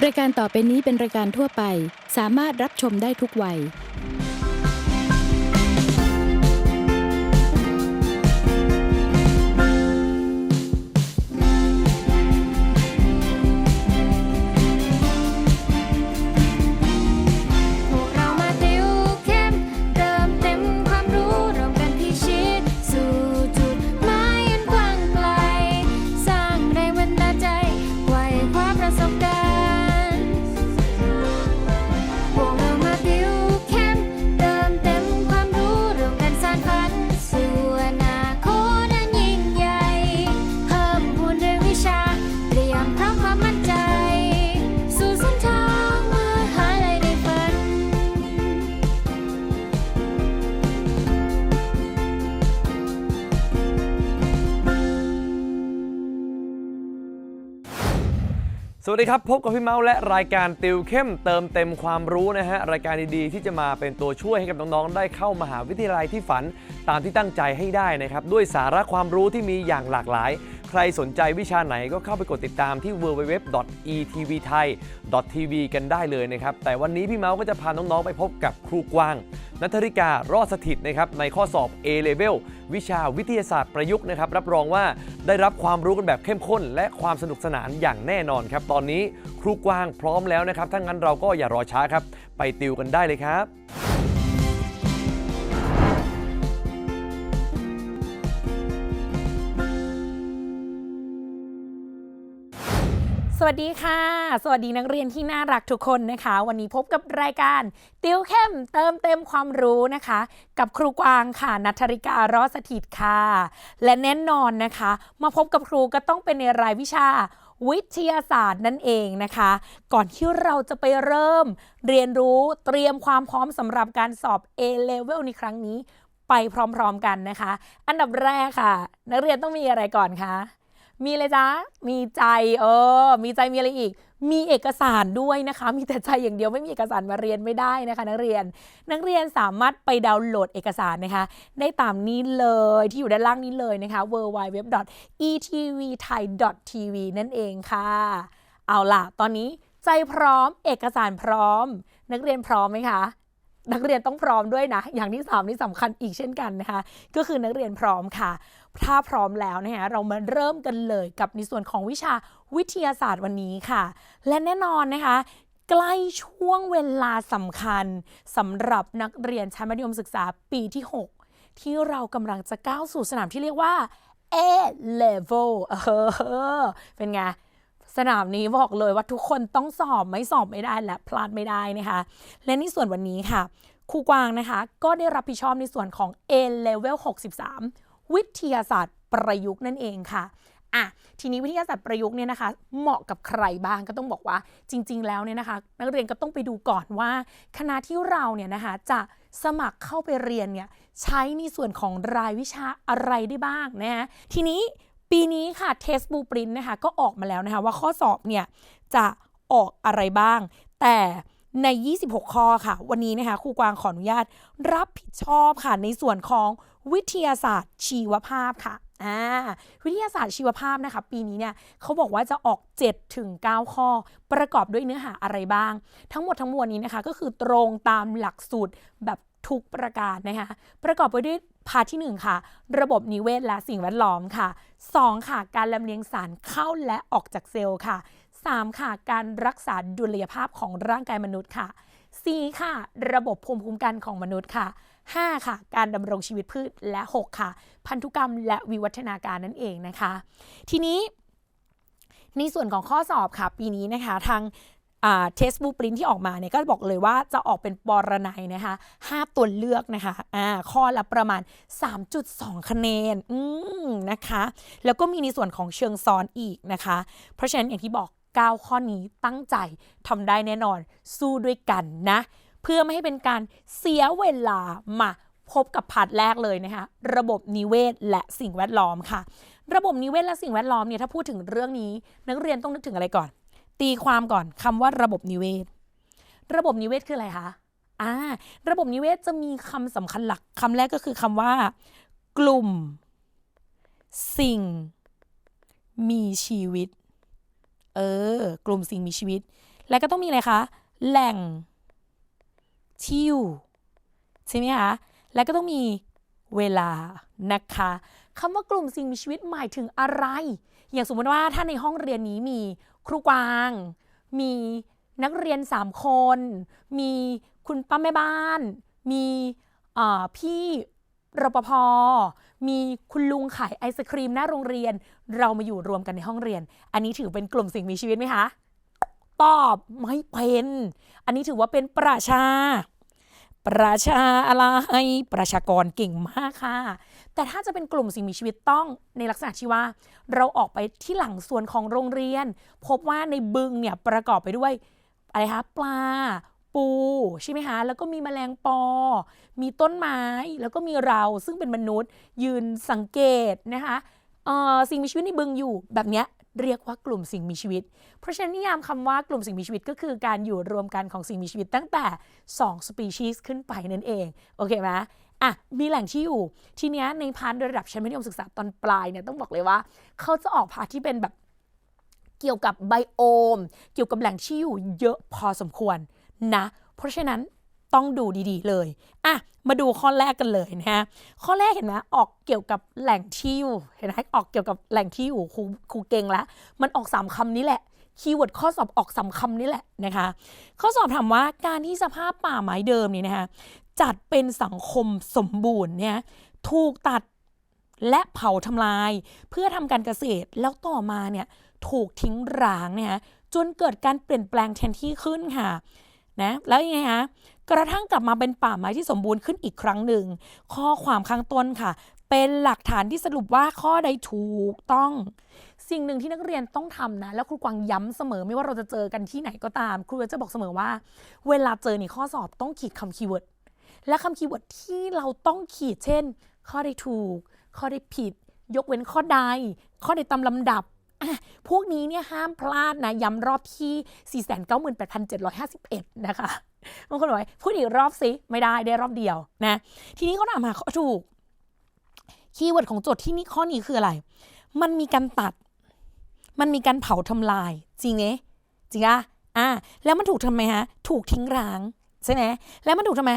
รายการต่อไปนี้เป็นรายการทั่วไปสามารถรับชมได้ทุกวัยสวัสดีครับพบกับพี่เมาส์และรายการติวเข้มเติมเต็มความรู้นะฮะรายการดีๆที่จะมาเป็นตัวช่วยให้กับน้องๆได้เข้ามหาวิทยาลัยที่ฝันตามที่ตั้งใจให้ได้นะครับด้วยสาระความรู้ที่มีอย่างหลากหลายใครสนใจวิชาไหนก็เข้าไปกดติดตามที่ www.etvthai.tv กันได้เลยนะครับแต่วันนี้พี่เมาส์ก็จะพาน้องๆไปพบกับครูกวางณัฐริการอดสถิตนะครับในข้อสอบ A-Level วิชาวิทยาศาสตร์ประยุกต์นะครับรับรองว่าได้รับความรู้กันแบบเข้มข้นและความสนุกสนานอย่างแน่นอนครับตอนนี้ครูกวางพร้อมแล้วนะครับถ้างั้นเราก็อย่ารอช้าครับไปติวกันได้เลยครับสวัสดีค่ะสวัสดีนักเรียนที่น่ารักทุกคนนะคะวันนี้พบกับรายการติวเข้มเติมเต็มความรู้นะคะกับครูกวางค่ะณัฐริการอดสถิตค่ะและแน่นอนนะคะมาพบกับครูก็ต้องเป็นในรายวิชาวิทยาศาสตร์นั่นเองนะคะก่อนที่เราจะไปเริ่มเรียนรู้เตรียมความพร้อมสำหรับการสอบ A-Level ในครั้งนี้ไปพร้อมๆกันนะคะอันดับแรกค่ะนักเรียนต้องมีอะไรก่อนคะมีอะไรจ๊ะมีใจมีใจมีอะไรอีกมีเอกสารด้วยนะคะมีแต่ใจอย่างเดียวไม่มีเอกสารมาเรียนไม่ได้นะคะนักเรียนสามารถไปดาวน์โหลดเอกสารนะคะได้ตามนี้เลยที่อยู่ด้านล่างนี้เลยนะคะ www.etvthai.tv นั่นเองค่ะเอาล่ะตอนนี้ใจพร้อมเอกสารพร้อมนักเรียนพร้อมไหมคะนักเรียนต้องพร้อมด้วยนะอย่างที่3นี่สำคัญอีกเช่นกันนะคะก็คือนักเรียนพร้อมค่ะถ้าพร้อมแล้วนะคะเรามาเริ่มกันเลยกับในส่วนของวิชาวิทยาศาสตร์วันนี้ค่ะและแน่นอนนะคะใกล้ช่วงเวลาสำคัญสำหรับนักเรียนชั้นมัธยมศึกษาปีที่6ที่เรากำลังจะก้าวสู่สนามที่เรียกว่า A-Level เป็นไงสนามนี้บอกเลยว่าทุกคนต้องสอบไม่ได้และพลาดไม่ได้นะคะและในส่วนวันนี้ค่ะครูกวางนะคะก็ได้รับผิดชอบในส่วนของ A-Level 63 วิทยาศาสตร์ประยุกต์นั่นเองค่ะทีนี้วิทยาศาสตร์ประยุกต์เนี่ยนะคะเหมาะกับใครบ้างก็ต้องบอกว่าจริงๆแล้วเนี่ยนะคะนักเรียนก็ต้องไปดูก่อนว่าคณะที่เราเนี่ยนะคะจะสมัครเข้าไปเรียนเนี่ยใช้ในส่วนของรายวิชาอะไรได้บ้างนะทีนี้ปีนี้ค่ะ Test Blueprint นะคะก็ออกมาแล้วนะคะว่าข้อสอบเนี่ยจะออกอะไรบ้างแต่ใน26ข้อค่ะวันนี้นะคะครูกวางขออนุญาตรับผิดชอบค่ะในส่วนของวิทยาศาสตร์ชีวภาพค่ะวิทยาศาสตร์ชีวภาพนะคะปีนี้เนี่ยเขาบอกว่าจะออก 7-9 ข้อประกอบด้วยเนื้อหาอะไรบ้างทั้งหมดทั้งมวลนี้นะคะก็คือตรงตามหลักสูตรแบบทุกประการนะคะประกอบไปด้วยพาร์ทที่1ค่ะระบบนิเวศและสิ่งแวดล้อมค่ะ2ค่ะการลำเลียงสารเข้าและออกจากเซลล์ค่ะ3ค่ะการรักษาดุลยภาพของร่างกายมนุษย์ค่ะ4ค่ะระบบภูมิคุ้มกันของมนุษย์ค่ะ5ค่ะการดำรงชีวิตพืชและ6ค่ะพันธุกรรมและวิวัฒนาการนั่นเองนะคะทีนี้ในส่วนของข้อสอบค่ะปีนี้นะคะทางTest Blueprint ที่ออกมาเนี่ยก็บอกเลยว่าจะออกเป็นปรนัยนะคะ5ตัวเลือกนะคะข้อละประมาณ 3.2 คะแนนนะคะแล้วก็มีในส่วนของเชิงซ้อนอีกนะคะเพราะฉะนั้นอย่างที่บอก9ข้อนี้ตั้งใจทำได้แน่นอนสู้ด้วยกันนะเพื่อไม่ให้เป็นการเสียเวลามาพบกับพาร์ทแรกเลยนะคะระบบนิเวศและสิ่งแวดล้อมค่ะระบบนิเวศและสิ่งแวดล้อมเนี่ยถ้าพูดถึงเรื่องนี้นักเรียนต้องนึกถึงอะไรก่อนตีความก่อนคำว่าระบบนิเวศคืออะไรคะระบบนิเวศจะมีคำสำคัญหลักคำแรกก็คือคำว่ากลุ่มสิ่งมีชีวิตกลุ่มสิ่งมีชีวิต แล้วก็ต้องมีอะไรคะแหล่งที่อยู่ใช่ไหมคะแล้วก็ต้องมีเวลานะคะคำว่ากลุ่มสิ่งมีชีวิตหมายถึงอะไรอย่างสมมติว่าถ้าในห้องเรียนนี้มีครูกวางมีนักเรียน3คนมีคุณป้าแม่บ้านมีพี่รปภมีคุณลุงขายไอศครีมหน้าโรงเรียนเรามาอยู่รวมกันในห้องเรียนอันนี้ถือเป็นกลุ่มสิ่งมีชีวิตไหมคะตอบไม่เป็นอันนี้ถือว่าเป็นประชาอะไรประชากรเก่งมากค่ะแต่ถ้าจะเป็นกลุ่มสิ่งมีชีวิตต้องในลักษณะที่ว่าเราออกไปที่หลังส่วนของโรงเรียนพบว่าในบึงเนี่ยประกอบไปด้วยอะไรคะปลาปูใช่ไหมคะแล้วก็มีแมลงปอมีต้นไม้แล้วก็มีเราซึ่งเป็นมนุษย์ยืนสังเกตนะคะสิ่งมีชีวิตในบึงอยู่แบบเนี้ยเรียกว่ากลุ่มสิ่งมีชีวิตเพราะฉะนั้นนิยามคำว่ากลุ่มสิ่งมีชีวิตก็คือการอยู่รวมกันของสิ่งมีชีวิตตั้งแต่2 สปีชีส์ขึ้นไปนั่นเองโอเคไหมมีแหล่งที่อยู่ทีเนี้ยในพาร์ทระดับชั้นมัธยมศึกษาตอนปลายเนี่ยต้องบอกเลยว่าเขาจะออกพาร์ทที่เป็นแบบเกี่ยวกับไบโอมเกี่ยวกับแหล่งที่อยู่เยอะพอสมควรนะเพราะฉะนั้นต้องดูดีๆเลยมาดูข้อแรกกันเลยนะฮะข้อแรกเห็นไหมออกเกี่ยวกับแหล่งที่อยู่เห็นไหมออกเกี่ยวกับแหล่งที่อยู่ครูเก่งแล้วมันออก3 คำนี้แหละคีย์เวิร์ดข้อสอบออก3 คำนี้แหละนะคะข้อสอบถามว่าการที่สภาพป่าไม้เดิมนี่นะคะจัดเป็นสังคมสมบูรณ์เนี่ยถูกตัดและเผาทำลายเพื่อทำการเกษตรแล้วต่อมาเนี่ยถูกทิ้งร้างเนี่ยจนเกิดการเปลี่ยนแปลงแทนที่ขึ้นค่ะนะแล้วยังไงคะกระทั่งกลับมาเป็นป่าไม้ที่สมบูรณ์ขึ้นอีกครั้งหนึ่งข้อความข้างต้นค่ะเป็นหลักฐานที่สรุปว่าข้อใดถูกต้องสิ่งหนึ่งที่นักเรียนต้องทำนะแล้วครูกวางย้ำเสมอไม่ว่าเราจะเจอกันที่ไหนก็ตามครูจะบอกเสมอว่าเวลาเจอในข้อสอบต้องขีดคำคีย์เวิร์ดและคำคีย์เวิร์ดที่เราต้องขีดเช่นข้อใดถูกข้อใดผิดยกเว้นข้อใดข้อใดตามลำดับพวกนี้เนี่ยห้ามพลาดนะย้ำรอบที่ 498,751 นะคะบางคนบอกว่าพูดอีกรอบสิไม่ได้รอบเดียวนะทีนี้เขาถามหาข้อถูกคีย์เวิร์ดของโจทย์ที่นี่ข้อนี้คืออะไรมันมีการตัดมันมีการเผาทำลายจริงไหมจริงแล้วมันถูกทำไมฮะถูกทิ้งร้างใช่ไหมแล้วมันถูกทำไม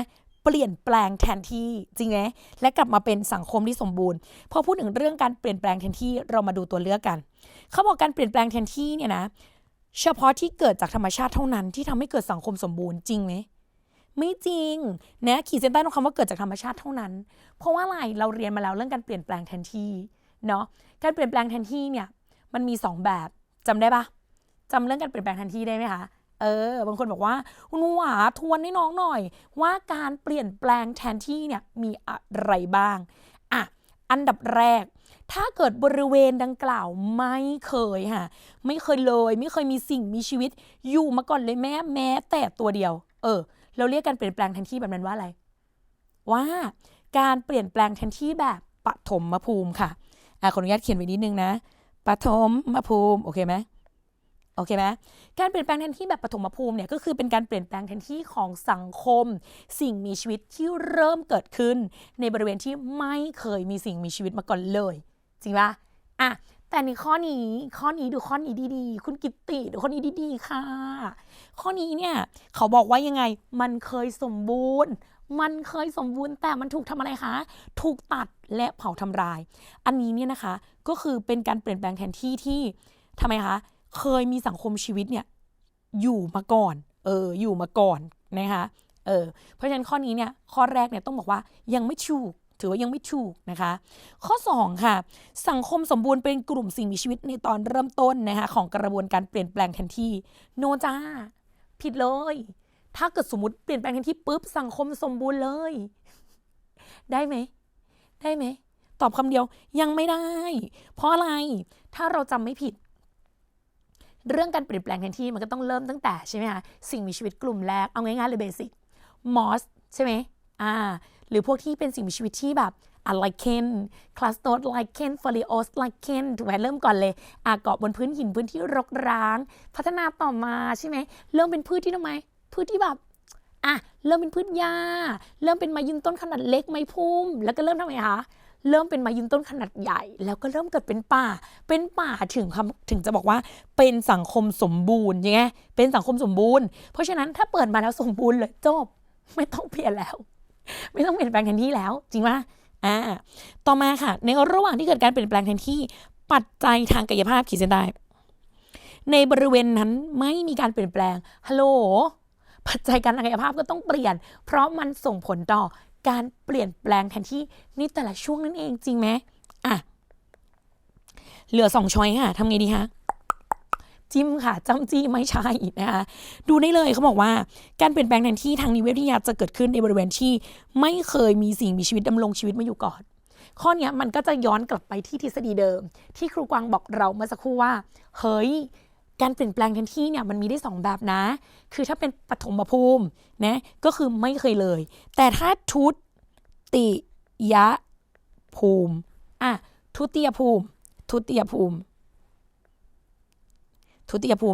เปลี่ยนแปลงแทนที่จริงไหมและกลับมาเป็นสังคมที่สมบูรณ์พอพูดถึงเรื่องการเปลี่ยนแปลงแทนที่เรามาดูตัวเลือกกันเขาบอกการเปลี่ยนแปลงแทนที่เนี่ยนะเฉพาะที่เกิดจากธรรมชาติเท่านั้นที่ทำให้เกิดสังคมสมบูรณ์จริงไหมไม่จริงนะขีดเส้นใต้ตรงคำว่าเกิดจากธรรมชาติเท่านั้นเพราะว่าอะไรเราเรียนมาแล้วเรื่องการเปลี่ยนแปลงแทนที่เนาะการเปลี่ยนแปลงแทนที่เนี่ยมันมี2แบบจำได้ปะจำเรื่องการเปลี่ยนแปลงแทนที่ได้ไหมคะบางคนบอกว่าคุณหวาทวนให้น้องหน่อยว่าการเปลี่ยนแปลงแทนที่เนี่ยมีอะไรบ้างอันดับแรกถ้าเกิดบริเวณดังกล่าวไม่เคยไม่เคยเลยไม่เคยมีสิ่งมีชีวิตอยู่มาก่อนเลยแม้แต่ตัวเดียวเราเรียกการเปลี่ยนแปลงแทนที่แบบนั้นว่าอะไรว่าการเปลี่ยนแปลงแทนที่แบบปฐมภูมิค่ะขออนุญาตเขียนไว้นิดนึงนะปฐมภูมิโอเคไหมการเปลี่ยนแปลงแทนที่แบบปฐมภูมิเนี่ยก็คือเป็นการเปลี่ยนแปลงแทนที่ของสังคมสิ่งมีชีวิตที่เริ่มเกิดขึ้นในบริเวณที่ไม่เคยมีสิ่งมีชีวิตมาก่อนเลยจริงป่ะแต่ในข้อนี้ดูข้อนี้ดีๆคุณกิตติดูข้อนี้ดีๆค่ะข้อนี้เนี่ยเขาบอกว่ายังไงมันเคยสมบูรณ์แต่มันถูกทำอะไรคะถูกตัดและเผาทำลายอันนี้เนี่ยนะคะก็คือเป็นการเปลี่ยนแปลงแทนที่ที่ทำไมคะเคยมีสังคมชีวิตเนี่ยอยู่มาก่อนอยู่มาก่อนนะคะเพราะฉะนั้นข้อนี้เนี่ยข้อแรกเนี่ยต้องบอกว่ายังไม่ถูกถือว่ายังไม่ถูกนะคะข้อ2ค่ะสังคมสมบูรณ์เป็นกลุ่มสิ่งมีชีวิตในตอนเริ่มต้นนะคะของกระบวนการเปลี่ยนแปลงแทนที่โนจ้าผิดเลยถ้าเกิดสมมติเปลี่ยนแปลงแทนที่ปุ๊บสังคมสมบูรณ์เลยได้ไหมตอบคำเดียวยังไม่ได้เพราะอะไรถ้าเราจำไม่ผิดเรื่องการเปลี่ยนแปลงแทนที่มันก็ต้องเริ่มตั้งแต่ใช่ไหมคะสิ่งมีชีวิตกลุ่มแรกเอาง่ายๆเลยเบสิกมอสใช่ไหมหรือพวกที่เป็นสิ่งมีชีวิตที่แบบไลเคนคลาสโตสไลเคนฟอลิโอสไลเคนถูกไหมเริ่มก่อนเลยเกาะบนพื้นหินพื้นที่รกร้างพัฒนาต่อมาใช่ไหมเริ่มเป็นพืชที่ทำไมพืชที่แบบเริ่มเป็นพืชหญ้าเริ่มเป็นไม้ยืนต้นขนาดเล็กไม้พุ่มแล้วก็เริ่มทำไมคะ เริ่มเป็นไม้ยืนต้นขนาดใหญ่แล้วก็เริ่มเกิดเป็นป่าถึงจะบอกว่าเป็นสังคมสมบูรณ์ยังไงเป็นสังคมสมบูรณ์เพราะฉะนั้นถ้าเปิดมาแล้วสมบูรณ์เลยจบไม่ต้องเปลี่ยนแล้วไม่ต้องเปลี่ยนแปลงแทนที่แล้วจริงป่ะต่อมาค่ะในระหว่างที่เกิดการเปลี่ยนแปลงแทนที่ปัจจัยทางกายภาพขีดเส้นใต้ในบริเวณนั้นไม่มีการเปลี่ยนแปลงฮัลโหลปัจจัยการทางกายภาพก็ต้องเปลี่ยนเพราะมันส่งผลต่อการเปลี่ยนแปลงแทนที่นี่แต่ละช่วงนั่นเองจริงไหมเหลือ2 ช้อยค่ะทำไงดีคะจิ้มค่ะจำจี้ไม่ใช่นะคะดูได้เลยเขาบอกว่าการเปลี่ยนแปลงแทนที่ทางนิเวศวิทยาจะเกิดขึ้นในบริเวณที่ไม่เคยมีสิ่งมีชีวิตดำรงชีวิตมาอยู่ก่อนข้อนี้มันก็จะย้อนกลับไปที่ทฤษฎีเดิมที่ครูกวางบอกเราเมื่อสักครู่ว่าเฮ้ยการเปลี่ยนแปลงแทนที่เนี่ยมันมีได้2แบบนะคือถ้าเป็นปฐมภูมินะก็คือไม่เคยเลยแต่ถ้าทุติยภูมิทุติยภูมิ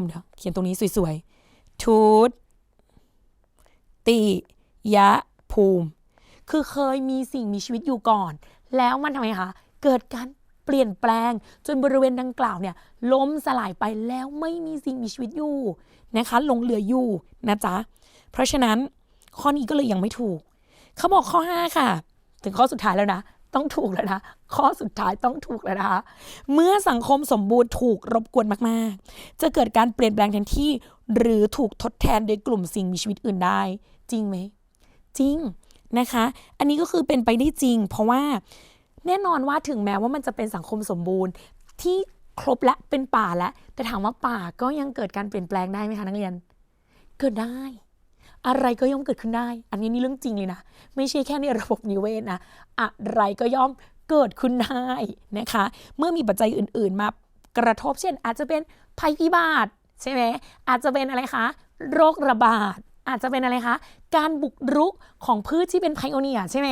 เดี๋ยวเขียนตรงนี้สวยๆทุติยภูมิคือเคยมีสิ่งมีชีวิตอยู่ก่อนแล้วมันทำไมคะเกิดการเปลี่ยนแปลงจนบริเวณดังกล่าวเนี่ยล้มสลายไปแล้วไม่มีสิ่งมีชีวิตอยู่นะคะหลงเหลืออยู่นะจ๊ะเพราะฉะนั้นข้อนี้ก็เลยยังไม่ถูกเขาบอกข้อ5ค่ะถึงข้อสุดท้ายแล้วนะต้องถูกแล้วนะข้อสุดท้ายต้องถูกแล้วนะคะเมื่อสังคมสมบูรณ์ถูกรบกวนมากๆจะเกิดการเปลี่ยนแปลงแทนที่หรือถูกทดแทนโดยกลุ่มสิ่งมีชีวิตอื่นได้จริงไหมจริงนะคะอันนี้ก็คือเป็นไปได้จริงเพราะว่าแน่นอนว่าถึงแม้ว่ามันจะเป็นสังคมสมบูรณ์ที่ครบและเป็นป่าแล้วแต่ถามว่าป่าก็ยังเกิดการเปลี่ยนแปลงได้ไหมคะนักเรียนเกิดได้อะไรก็ย่อมเกิดขึ้นได้อันนี้นี่เรื่องจริงเลยนะไม่ใช่แค่ในระบบนิเวศนะอะไรก็ย่อมเกิดขึ้นได้นะคะเมื่อมีปัจจัยอื่นๆมากระทบเช่นอาจจะเป็นภัยพิบัติใช่ไหมอาจจะเป็นอะไรคะโรคระบาดอาจจะเป็นอะไรคะการบุกรุกของพืชที่เป็นไพโอเนียใช่ไหม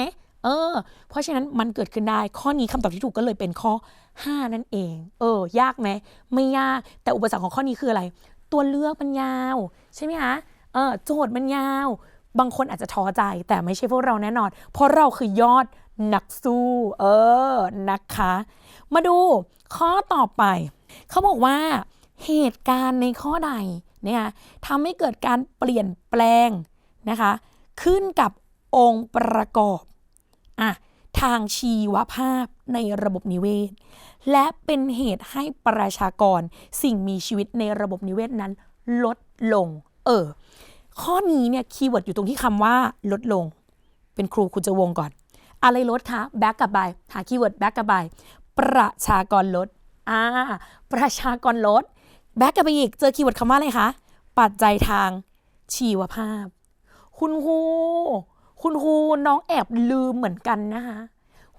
เพราะฉะนั้นมันเกิดขึ้นได้ข้อนี้คำตอบที่ถูกก็เลยเป็นข้อ5นั่นเองยากไหมไม่ยากแต่อุปสรรคของข้อนี้คืออะไรตัวเลือกมันยาวใช่ไหมคะโจทย์มันยาวบางคนอาจจะท้อใจแต่ไม่ใช่พวกเราแน่นอนเพราะเราคือยอดนักสู้นะคะมาดูข้อต่อไปเขาบอกว่าเหตุการณ์ในข้อใดเนี่ยทำให้เกิดการเปลี่ยนแปลงนะคะขึ้นกับองค์ประกอบทางชีวภาพในระบบนิเวศและเป็นเหตุให้ประชากรสิ่งมีชีวิตในระบบนิเวศนั้นลดลงข้อนี้เนี่ยคีย์เวิร์ดอยู่ตรงที่คำว่าลดลงเป็นครูคุณจะวงก่อนอะไรลดคะแบ็กกลับไปหาคีย์เวิร์ดแบ็กกลับไปประชากรลดประชากรลดแบ็กกลับไปอีกเจอคีย์เวิร์ดคำว่าอะไรคะปัจจัยทางชีวภาพคุณครูน้องแอบลืมเหมือนกันนะคะ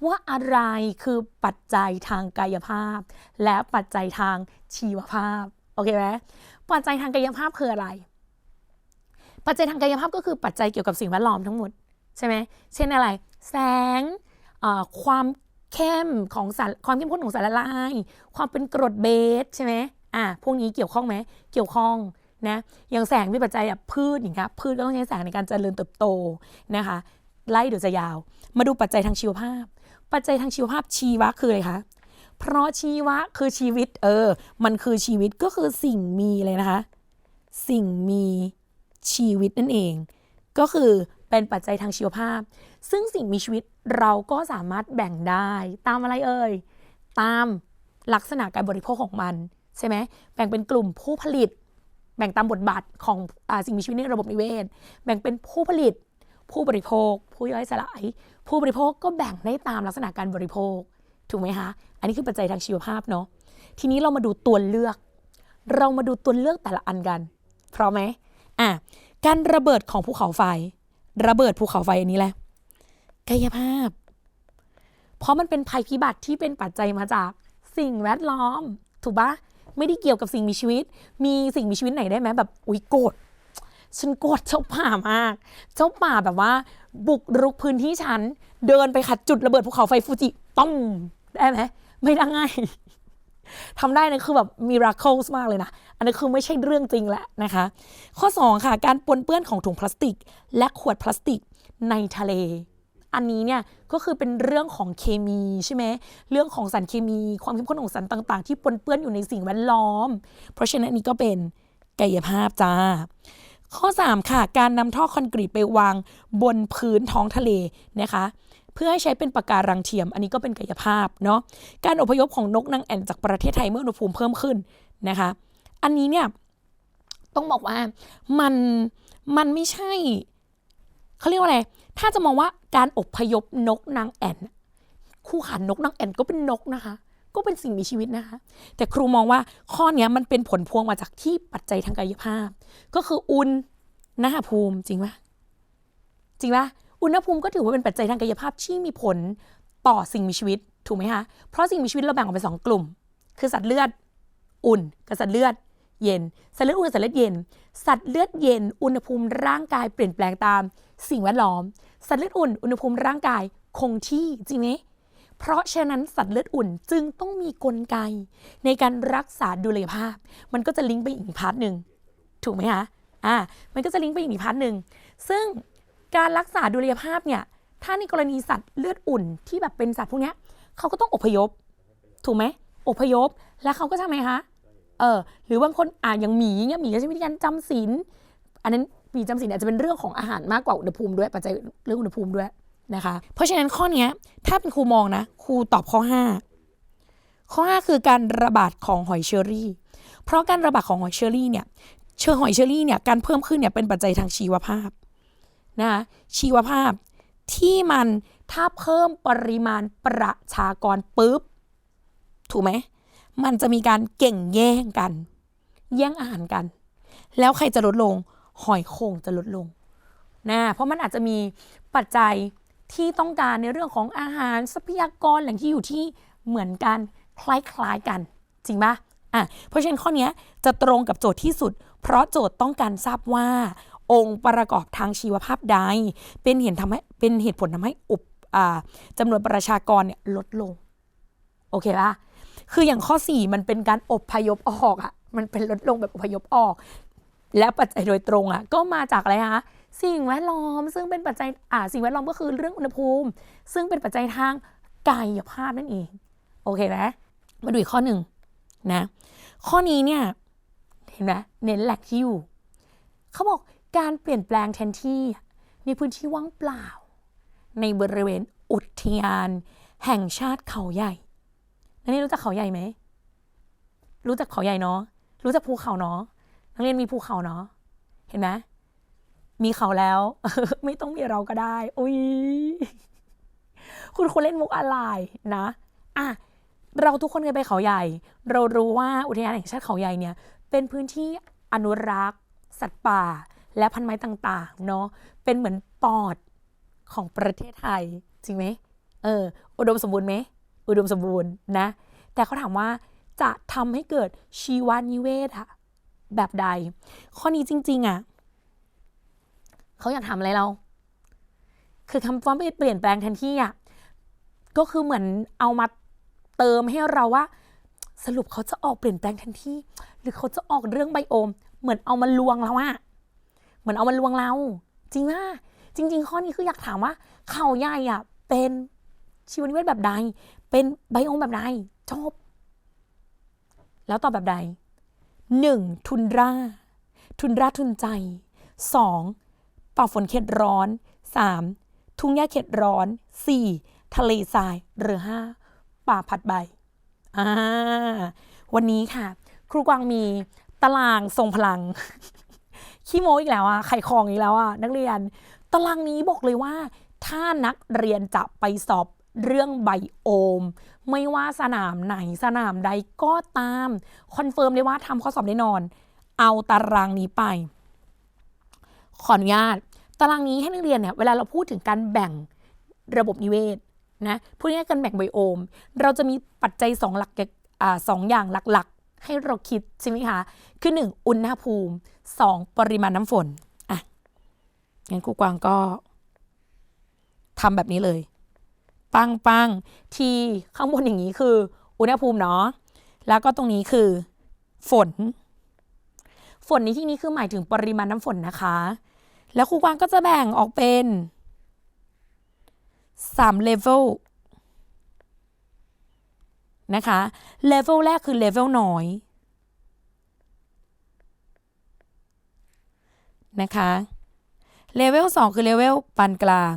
ว่าอะไรคือปัจจัยทางกายภาพและปัจจัยทางชีวภาพโอเคไหมปัจจัยทางกายภาพคืออะไรปัจจัยทางกายภาพก็คือปัจจัยเกี่ยวกับสิ่งแวดล้อมทั้งหมดใช่ไหมเช่นอะไรแสงความเข้มข้นของสารละลายความเป็นกรดเบสใช่ไหมพวกนี้เกี่ยวข้องไหมเกี่ยวข้องนะอย่างแสงมีปัจจัยพืชอย่างเงี้ยพืชก็ต้องใช้แสงในการเจริญเติบโตนะคะไล่เดี๋ยวจะยาวมาดูปัจจัยทางชีวภาพปัจจัยทางชีวภาพชีวะคืออะไรคะเพราะชีวะคือชีวิตมันคือชีวิตก็คือสิ่งมีเลยนะคะสิ่งมีชีวิตนั่นเองก็คือเป็นปัจจัยทางชีวภาพซึ่งสิ่งมีชีวิตเราก็สามารถแบ่งได้ตามอะไรตามลักษณะการบริโภคของมันใช่ไหมแบ่งเป็นกลุ่มผู้ผลิตแบ่งตามบทบาทของสิ่งมีชีวิตในระบบนิเวศแบ่งเป็นผู้ผลิตผู้บริโภคผู้ย่อยสลายผู้บริโภคก็แบ่งได้ตามลักษณะการบริโภคถูกไหมคะอันนี้คือปัจจัยทางชีวภาพเนาะทีนี้เรามาดูตัวเลือกแต่ละอันกันพร้อมไหมการระเบิดของภูเขาไฟระเบิดภูเขาไฟอันนี้แหละกายภาพเพราะมันเป็นภัยพิบัติที่เป็นปัจจัยมาจากสิ่งแวดล้อมถูกปะไม่ได้เกี่ยวกับสิ่งมีชีวิตมีสิ่งมีชีวิตไหนได้ไหมแบบโกรธฉันโกรธเจ้าป่ามากเจ้าป่าแบบว่าบุกรุกพื้นที่ฉันเดินไปขัดจุดระเบิดภูเขาไฟฟูจิต้มได้ไหมไม่ได้ง่ายทำได้นะคือแบบมิราเคิลมากเลยนะอันนี้คือไม่ใช่เรื่องจริงแหละนะคะข้อ2ค่ะการปนเปื้อนของถุงพลาสติกและขวดพลาสติกในทะเล อันนี้เนี่ยก็คือเป็นเรื่องของเคมีใช่ไหมเรื่องของสารเคมีความเข้มข้นของสารต่างๆที่ปนเปื้อนอยู่ในสิ่งแวดล้อมเพราะฉะนั้นอันนี้ก็เป็นกายภาพจ้าข้อ3ค่ะการนำท่อคอนกรีตไปวางบนพื้นท้องทะเลนะคะเพื่อให้ใช้เป็นปะการังเทียมอันนี้ก็เป็นกายภาพเนาะการอพยพของนกนางแอ่นจากประเทศไทยเมื่ออุณหภูมิเพิ่มขึ้นนะคะอันนี้เนี่ยต้องบอกว่ามันไม่ใช่เขาเรียกว่าอะไรถ้าจะมองว่าการอพยพนกนางแอ่นคู่ขานนกนางแอ่นก็เป็นนกนะคะก็เป็นสิ่งมีชีวิตนะคะแต่ครูมองว่าข้อนี้มันเป็นผลพวงมาจากที่ปัจจัยทางกายภาพก็คืออุณหภูมิจริงปะอุณหภูมิก็ถือว่าเป็นปัจจัยทางกายภาพที่มีผลต่อสิ่งมีชีวิตถูกไหมคะเพราะสิ่งมีชีวิตเราแบ่งออกเป็น2กลุ่มคือสัตว์เลือดอุ่นกับสัตว์เลือดเย็นสัตว์เลือดอุ่นกับสัตว์เลือดเย็นสัตว์เลือดเย็นอุณหภูมิร่างกายเปลี่ยนแปลงตามสิ่งแวดล้อมสัตว์เลือดอุ่นอุณหภูมิร่างกายคงที่จริงไหมเพราะฉะนั้นสัตว์เลือดอุ่นจึงต้องมีกลไกในการรักษาดุลยภาพมันก็จะลิงก์ไปอีกพาร์ทหนึ่งถูกไหมคะมันก็จะลิงก์ไปอีกพาร์ทหนึ่งซึ่งการรักษาดุลยภาพเนี่ยถ้าในกรณีสัตว์เลือดอุ่นที่แบบเป็นสัตว์พวกนี้เขาก็ต้องอพยพถูกไหมอพยพแล้วเขาก็ทำไงคะหรือบางคนอย่างหมีเนี่ยหมีก็ใช้วิธีการจำศีลอันนั้นหมีจำศีลอาจจะเป็นเรื่องของอาหารมากกว่าอุณหภูมิด้วยปัจจัยเรื่องอุณหภูมิด้วยนะคะเพราะฉะนั้นข้อนี้ถ้าเป็นครูมองนะครูตอบข้อ5คือการระบาดของหอยเชอรี่เพราะการระบาดของหอยเชอรี่เนี่ยหอยเชอรี่เนี่ยการเพิ่มขึ้นเนี่ยเป็นปัจจัยทางชีวภาพนะคะชีวภาพที่มันถ้าเพิ่มปริมาณประชากรปุ๊บถูกไหมมันจะมีการเก่งแย่งกันแย่งอาหารกันแล้วใครจะลดลงหอยโข่งจะลดลงนะเพราะมันอาจจะมีปัจจัยที่ต้องการในเรื่องของอาหารทรัพยากรแหล่งที่อยู่ที่เหมือนกันคล้ายๆกันจริงปะเพราะฉะนั้นข้อนี้จะตรงกับโจทย์ที่สุดเพราะโจทย์ต้องการทราบว่าองค์ประกอบทางชีวภาพใดเป็นเหตุผลทำให้จำนวนประชากรเนี่ยลดลงโอเคปะคืออย่างข้อ4มันเป็นการอพยพออกมันเป็นลดลงแบบอพยพออกและปัจจัยโดยตรงก็มาจากอะไรคะสิ่งแวดล้อมซึ่งเป็นปัจจัยสิ่งแวดล้อมก็คือเรื่องอุณหภูมิซึ่งเป็นปัจจัยทางกายภาพนั่นเองโอเคไหมมาดูอีกข้อหนึ่งนะข้อนี้เนี่ยเห็นไหมเน้นแหล่งที่อยู่เขาบอกการเปลี่ยนแปลงแทนที่ในพื้นที่ว่างเปล่าในบริเวณอุทยานแห่งชาติเขาใหญ่นักเรียนรู้จักเขาใหญ่ไหมรู้จักเขาใหญ่เนาะรู้จักภูเขาเนาะนักเรียนมีภูเขาเนาะเห็นไหมมีเขาแล้ว ไม่ต้องมีเราก็ได้อุ้ยคุณเล่นมุกอะไรนะเราทุกคนเคยไปเขาใหญ่เรารู้ว่าอุทยานแห่งชาติเขาใหญ่เนี่ยเป็นพื้นที่อนุรักษ์สัตว์ป่าและพันธุ์ไม้ต่างๆเนาะเป็นเหมือนปอดของประเทศไทยจริงไหมอุดมสมบูรณ์ไหมอุดมสมบูรณ์นะแต่เขาถามว่าจะทำให้เกิดชีวนิเวศแบบใดข้อนี้จริงๆเขาอยากทำอะไรเราคือคำว่าเปลี่ยนแปลงแทนที่ก็คือเหมือนเอามาเติมให้เราว่าสรุปเขาจะออกเปลี่ยนแปลงแทนที่หรือเขาจะออกเรื่องไบโอมเหมือนเอามาลวงเราเหมือนเอามาลวงเราจริงป่ะจริงๆข้อนี้คืออยากถามว่าเขาใหญ่เป็นชีวนิเวศแบบใดเป็นไบโอมแบบใดจบแล้วตอบแบบใด1ทุนราทุนใจ2ป่าฝนเขตร้อน3ทุ่งหญ้าเขตร้อน4ทะเลทรายหรือ5ป่าผัดใบวันนี้ค่ะครูกวางมีตารางทรงพลัง ขี้โม้อีกแล้วไข่ของอีกแล้วนักเรียนตารางนี้บอกเลยว่าถ้านักเรียนจะไปสอบเรื่องไบโอมไม่ว่าสนามไหนสนามใดก็ตามคอนเฟิร์มเลยว่าทำข้อสอบแน่นอนเอาตารางนี้ไปขออนุญาตตารางนี้ให้นักเรียนเนี่ยเวลาเราพูดถึงการแบ่งระบบนิเวศนะพูดง่ายๆการแบ่งไบโอมเราจะมีปัจจัย2หลัก2อย่างหลักๆให้เราคิดใช่ไหมคะคือ1อุณหภูมิ2ปริมาณน้ำฝนงั้นครูกวางก็ทำแบบนี้เลยปังที่ข้างบนอย่างนี้คืออุณหภูมิเนาะแล้วก็ตรงนี้คือฝนในที่นี้คือหมายถึงปริมาณน้ำฝนนะคะแล้วครูกวางก็จะแบ่งออกเป็น 3 เลเวลนะคะเลเวลแรกคือเลเวลน้อยนะคะเลเวล2คือเลเวลปานกลาง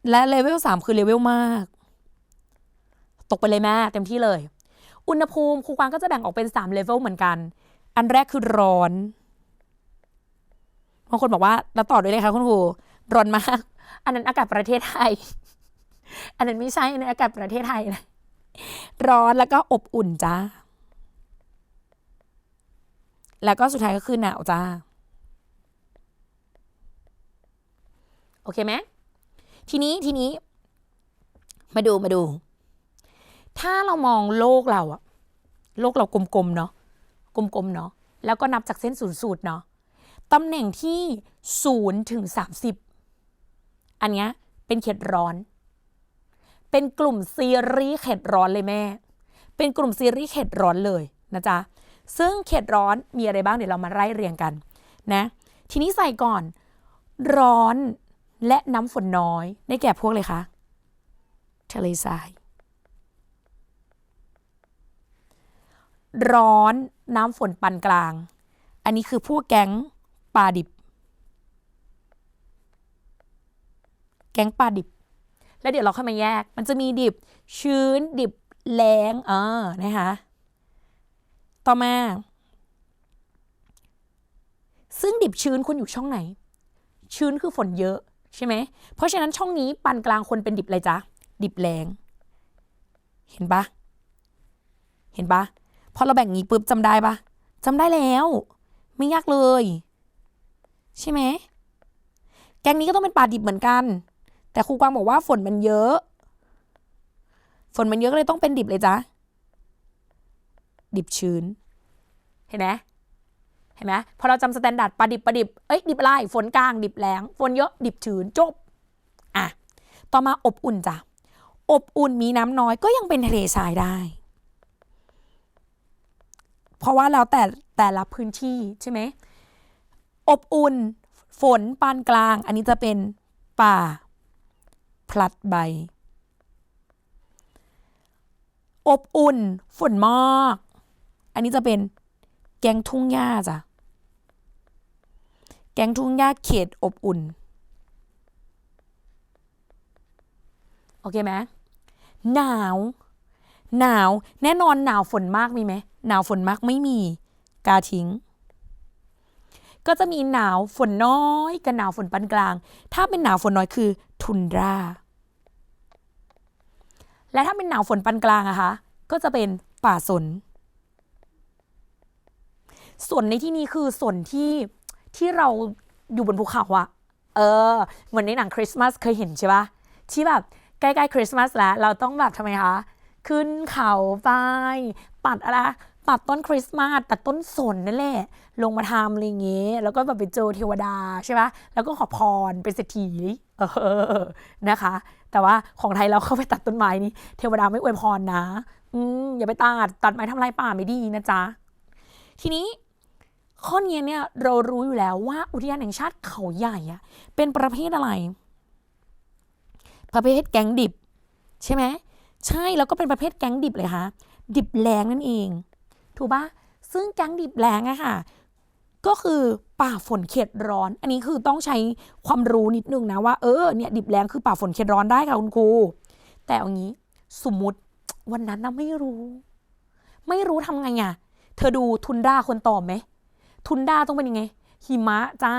และเลเวล3คือเลเวลมากตกไปเลยแม่เต็มที่เลยอุณหภูมิครูกวางก็จะแบ่งออกเป็น3เลเวลเหมือนกันอันแรกคือร้อนบางคนบอกว่าแล้วต่อด้วยเลยค่ะคุณครูร้อนมากอันนั้นอากาศประเทศไทยอันนั้นไม่ใช่ในอากาศประเทศไทยนะร้อนแล้วก็อบอุ่นจ้าแล้วก็สุดท้ายก็คือหนาวจ้าโอเคไหมทีนี้มาดูถ้าเรามองโลกเราอะโลกเรากลมๆเนาะกลมๆเนาะแล้วก็นับจากเส้นศูนย์สูตรเนาะตำแหน่งที่0 ถึง 30อันเนี้ยเป็นเขตร้อนเป็นกลุ่มซีรีส์เขตร้อนเลยแม่เป็นกลุ่มซีรีส์เขตร้อนเลยนะจ๊ะซึ่งเขตร้อนมีอะไรบ้างเดี๋ยวเรามาไล่เรียงกันนะทีนี้ใส่ก่อนร้อนและน้ำฝนน้อยได้แก่พวกเลยคะทะเลทรายร้อนน้ำฝนปานกลางอันนี้คือพวกแก๊งปลาดิบแล้วเดี๋ยวเราค่อยมาแยกมันจะมีดิบชื้นดิบแล้งนะคะต่อมาซึ่งดิบชื้นคุณอยู่ช่องไหนชื้นคือฝนเยอะใช่ไหมเพราะฉะนั้นช่องนี้ปานกลางคนเป็นดิบอะไรจ๊ะดิบแล้งเห็นปะพอเราแบ่งงี้ปุ๊บจำได้ปะจำได้แล้วไม่ยากเลยใช่ไหมแกงนี้ก็ต้องเป็นปลาดิบเหมือนกันแต่ครูกวางบอกว่าฝนมันเยอะก็เลยต้องเป็นดิบเลยจ้ะดิบชื้นเห็นไหมพอเราจำสแตนดาร์ดปลาดิบดิบอะไรฝนกลางดิบแล้งฝนเยอะดิบชื้นจบต่อมาอบอุ่นจ้ะอบอุ่นมีน้ำน้อยก็ยังเป็นทะเลทรายได้เพราะว่าแล้วแต่ละพื้นที่ใช่ไหมอบอุ่นฝนปานกลางอันนี้จะเป็นป่าพลัดใบอบอุ่นฝนมากอันนี้จะเป็นแกงทุ่งหญ้าจ้ะแกงทุ่งหญ้าเขตอบอุ่นโอเคไหมหนาวแน่นอนหนาวฝนมากมีไหมหนาวฝนมากไม่มีกาทิ้งก็จะมีหนาวฝนน้อยกับหนาวฝนปานกลางถ้าเป็นหนาวฝนน้อยคือทุนราและถ้าเป็นหนาวฝนปานกลางอะคะก็จะเป็นป่าสนในที่นี้คือสนที่เราอยู่บนภูเขาอะเหมือนในหนังคริสต์มาสเคยเห็นใช่ปะที่แบบใกล้ๆคริสต์มาสแล้วเราต้องแบบทำไมคะขึ้นเขาไปตัดต้นคริสต์มาสตัดต้นสนนั่นแหละลงมาทำอะไรอย่างเงี้ยแล้วก็แบบไปเจอเทวดาใช่ปะแล้วก็ขอพรเป็นเศรษฐีนะคะแต่ว่าของไทยเราเข้าไปตัดต้นไม้นี่เทวดาไม่อวยพรนะอย่าไปตัดไม้ทำลายป่าไม่ดีนะจ๊ะทีนี้ข้อนี้เนี่ยเรารู้อยู่แล้วว่าอุทยานแห่งชาติเขาใหญ่อะเป็นประเภทอะไรประเภทแก๊งดิบใช่ไหมใช่แล้วก็เป็นประเภทแก๊งดิบเลยค่ะดิบแล้งนั่นเองถูกปะซึ่งแก๊งดิบแล้งอะค่ะก็คือป่าฝนเขตร้อนอันนี้คือต้องใช้ความรู้นิดนึงนะว่าเนี่ยดิบแล้งคือป่าฝนเขตร้อนได้ค่ะคุณครูแต่เอางี้สมมุติวันนั้นนะไม่รู้ทำไงอะเธอดูทุนดาคนตอบไหมทุนดาต้องเป็นยังไงหิมะจ้า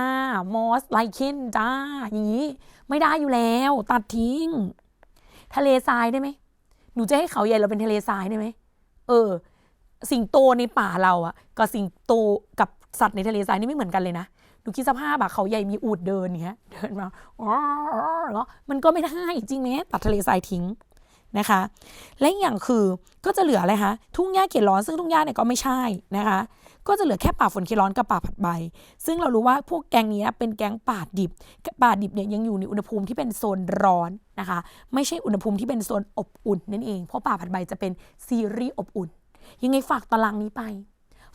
มอสไลเคนจ้าอย่างนี้ไม่ได้อยู่แล้วตัดทิ้งทะเลทรายได้ไหมหนูจะให้เขาใหญ่เราเป็นทะเลทรายได้ไหมสิงโตในป่าเราอะกับสิงโตกับสัตว์ในทะเลทรายนี่ไม่เหมือนกันเลยนะหนูคิดสภาพอะเขาใหญ่มีอูฐเดินอย่างเงี้ยเดินมามันก็ไม่ได้จริงไหมตัดทะเลทรายทิ้งนะคะและอย่างคือก็จะเหลืออะไรคะทุ่งหญ้าเขตร้อนซึ่งทุ่งหญ้าเนี่ยก็ไม่ใช่นะคะก็จะเหลือแค่ป่าฝนเขตร้อนกับป่าผัดใบซึ่งเรารู้ว่าพวกแกงนี้เป็นแกงป่าดิบเนี่ยยังอยู่ในอุณหภูมิที่เป็นโซนร้อนนะคะไม่ใช่อุณหภูมิที่เป็นโซนอบอุ่นนั่นเองเพราะป่าผัดใบจะเป็นซีรีส์อบอุ่นยังไงฝากตารางนี้ไป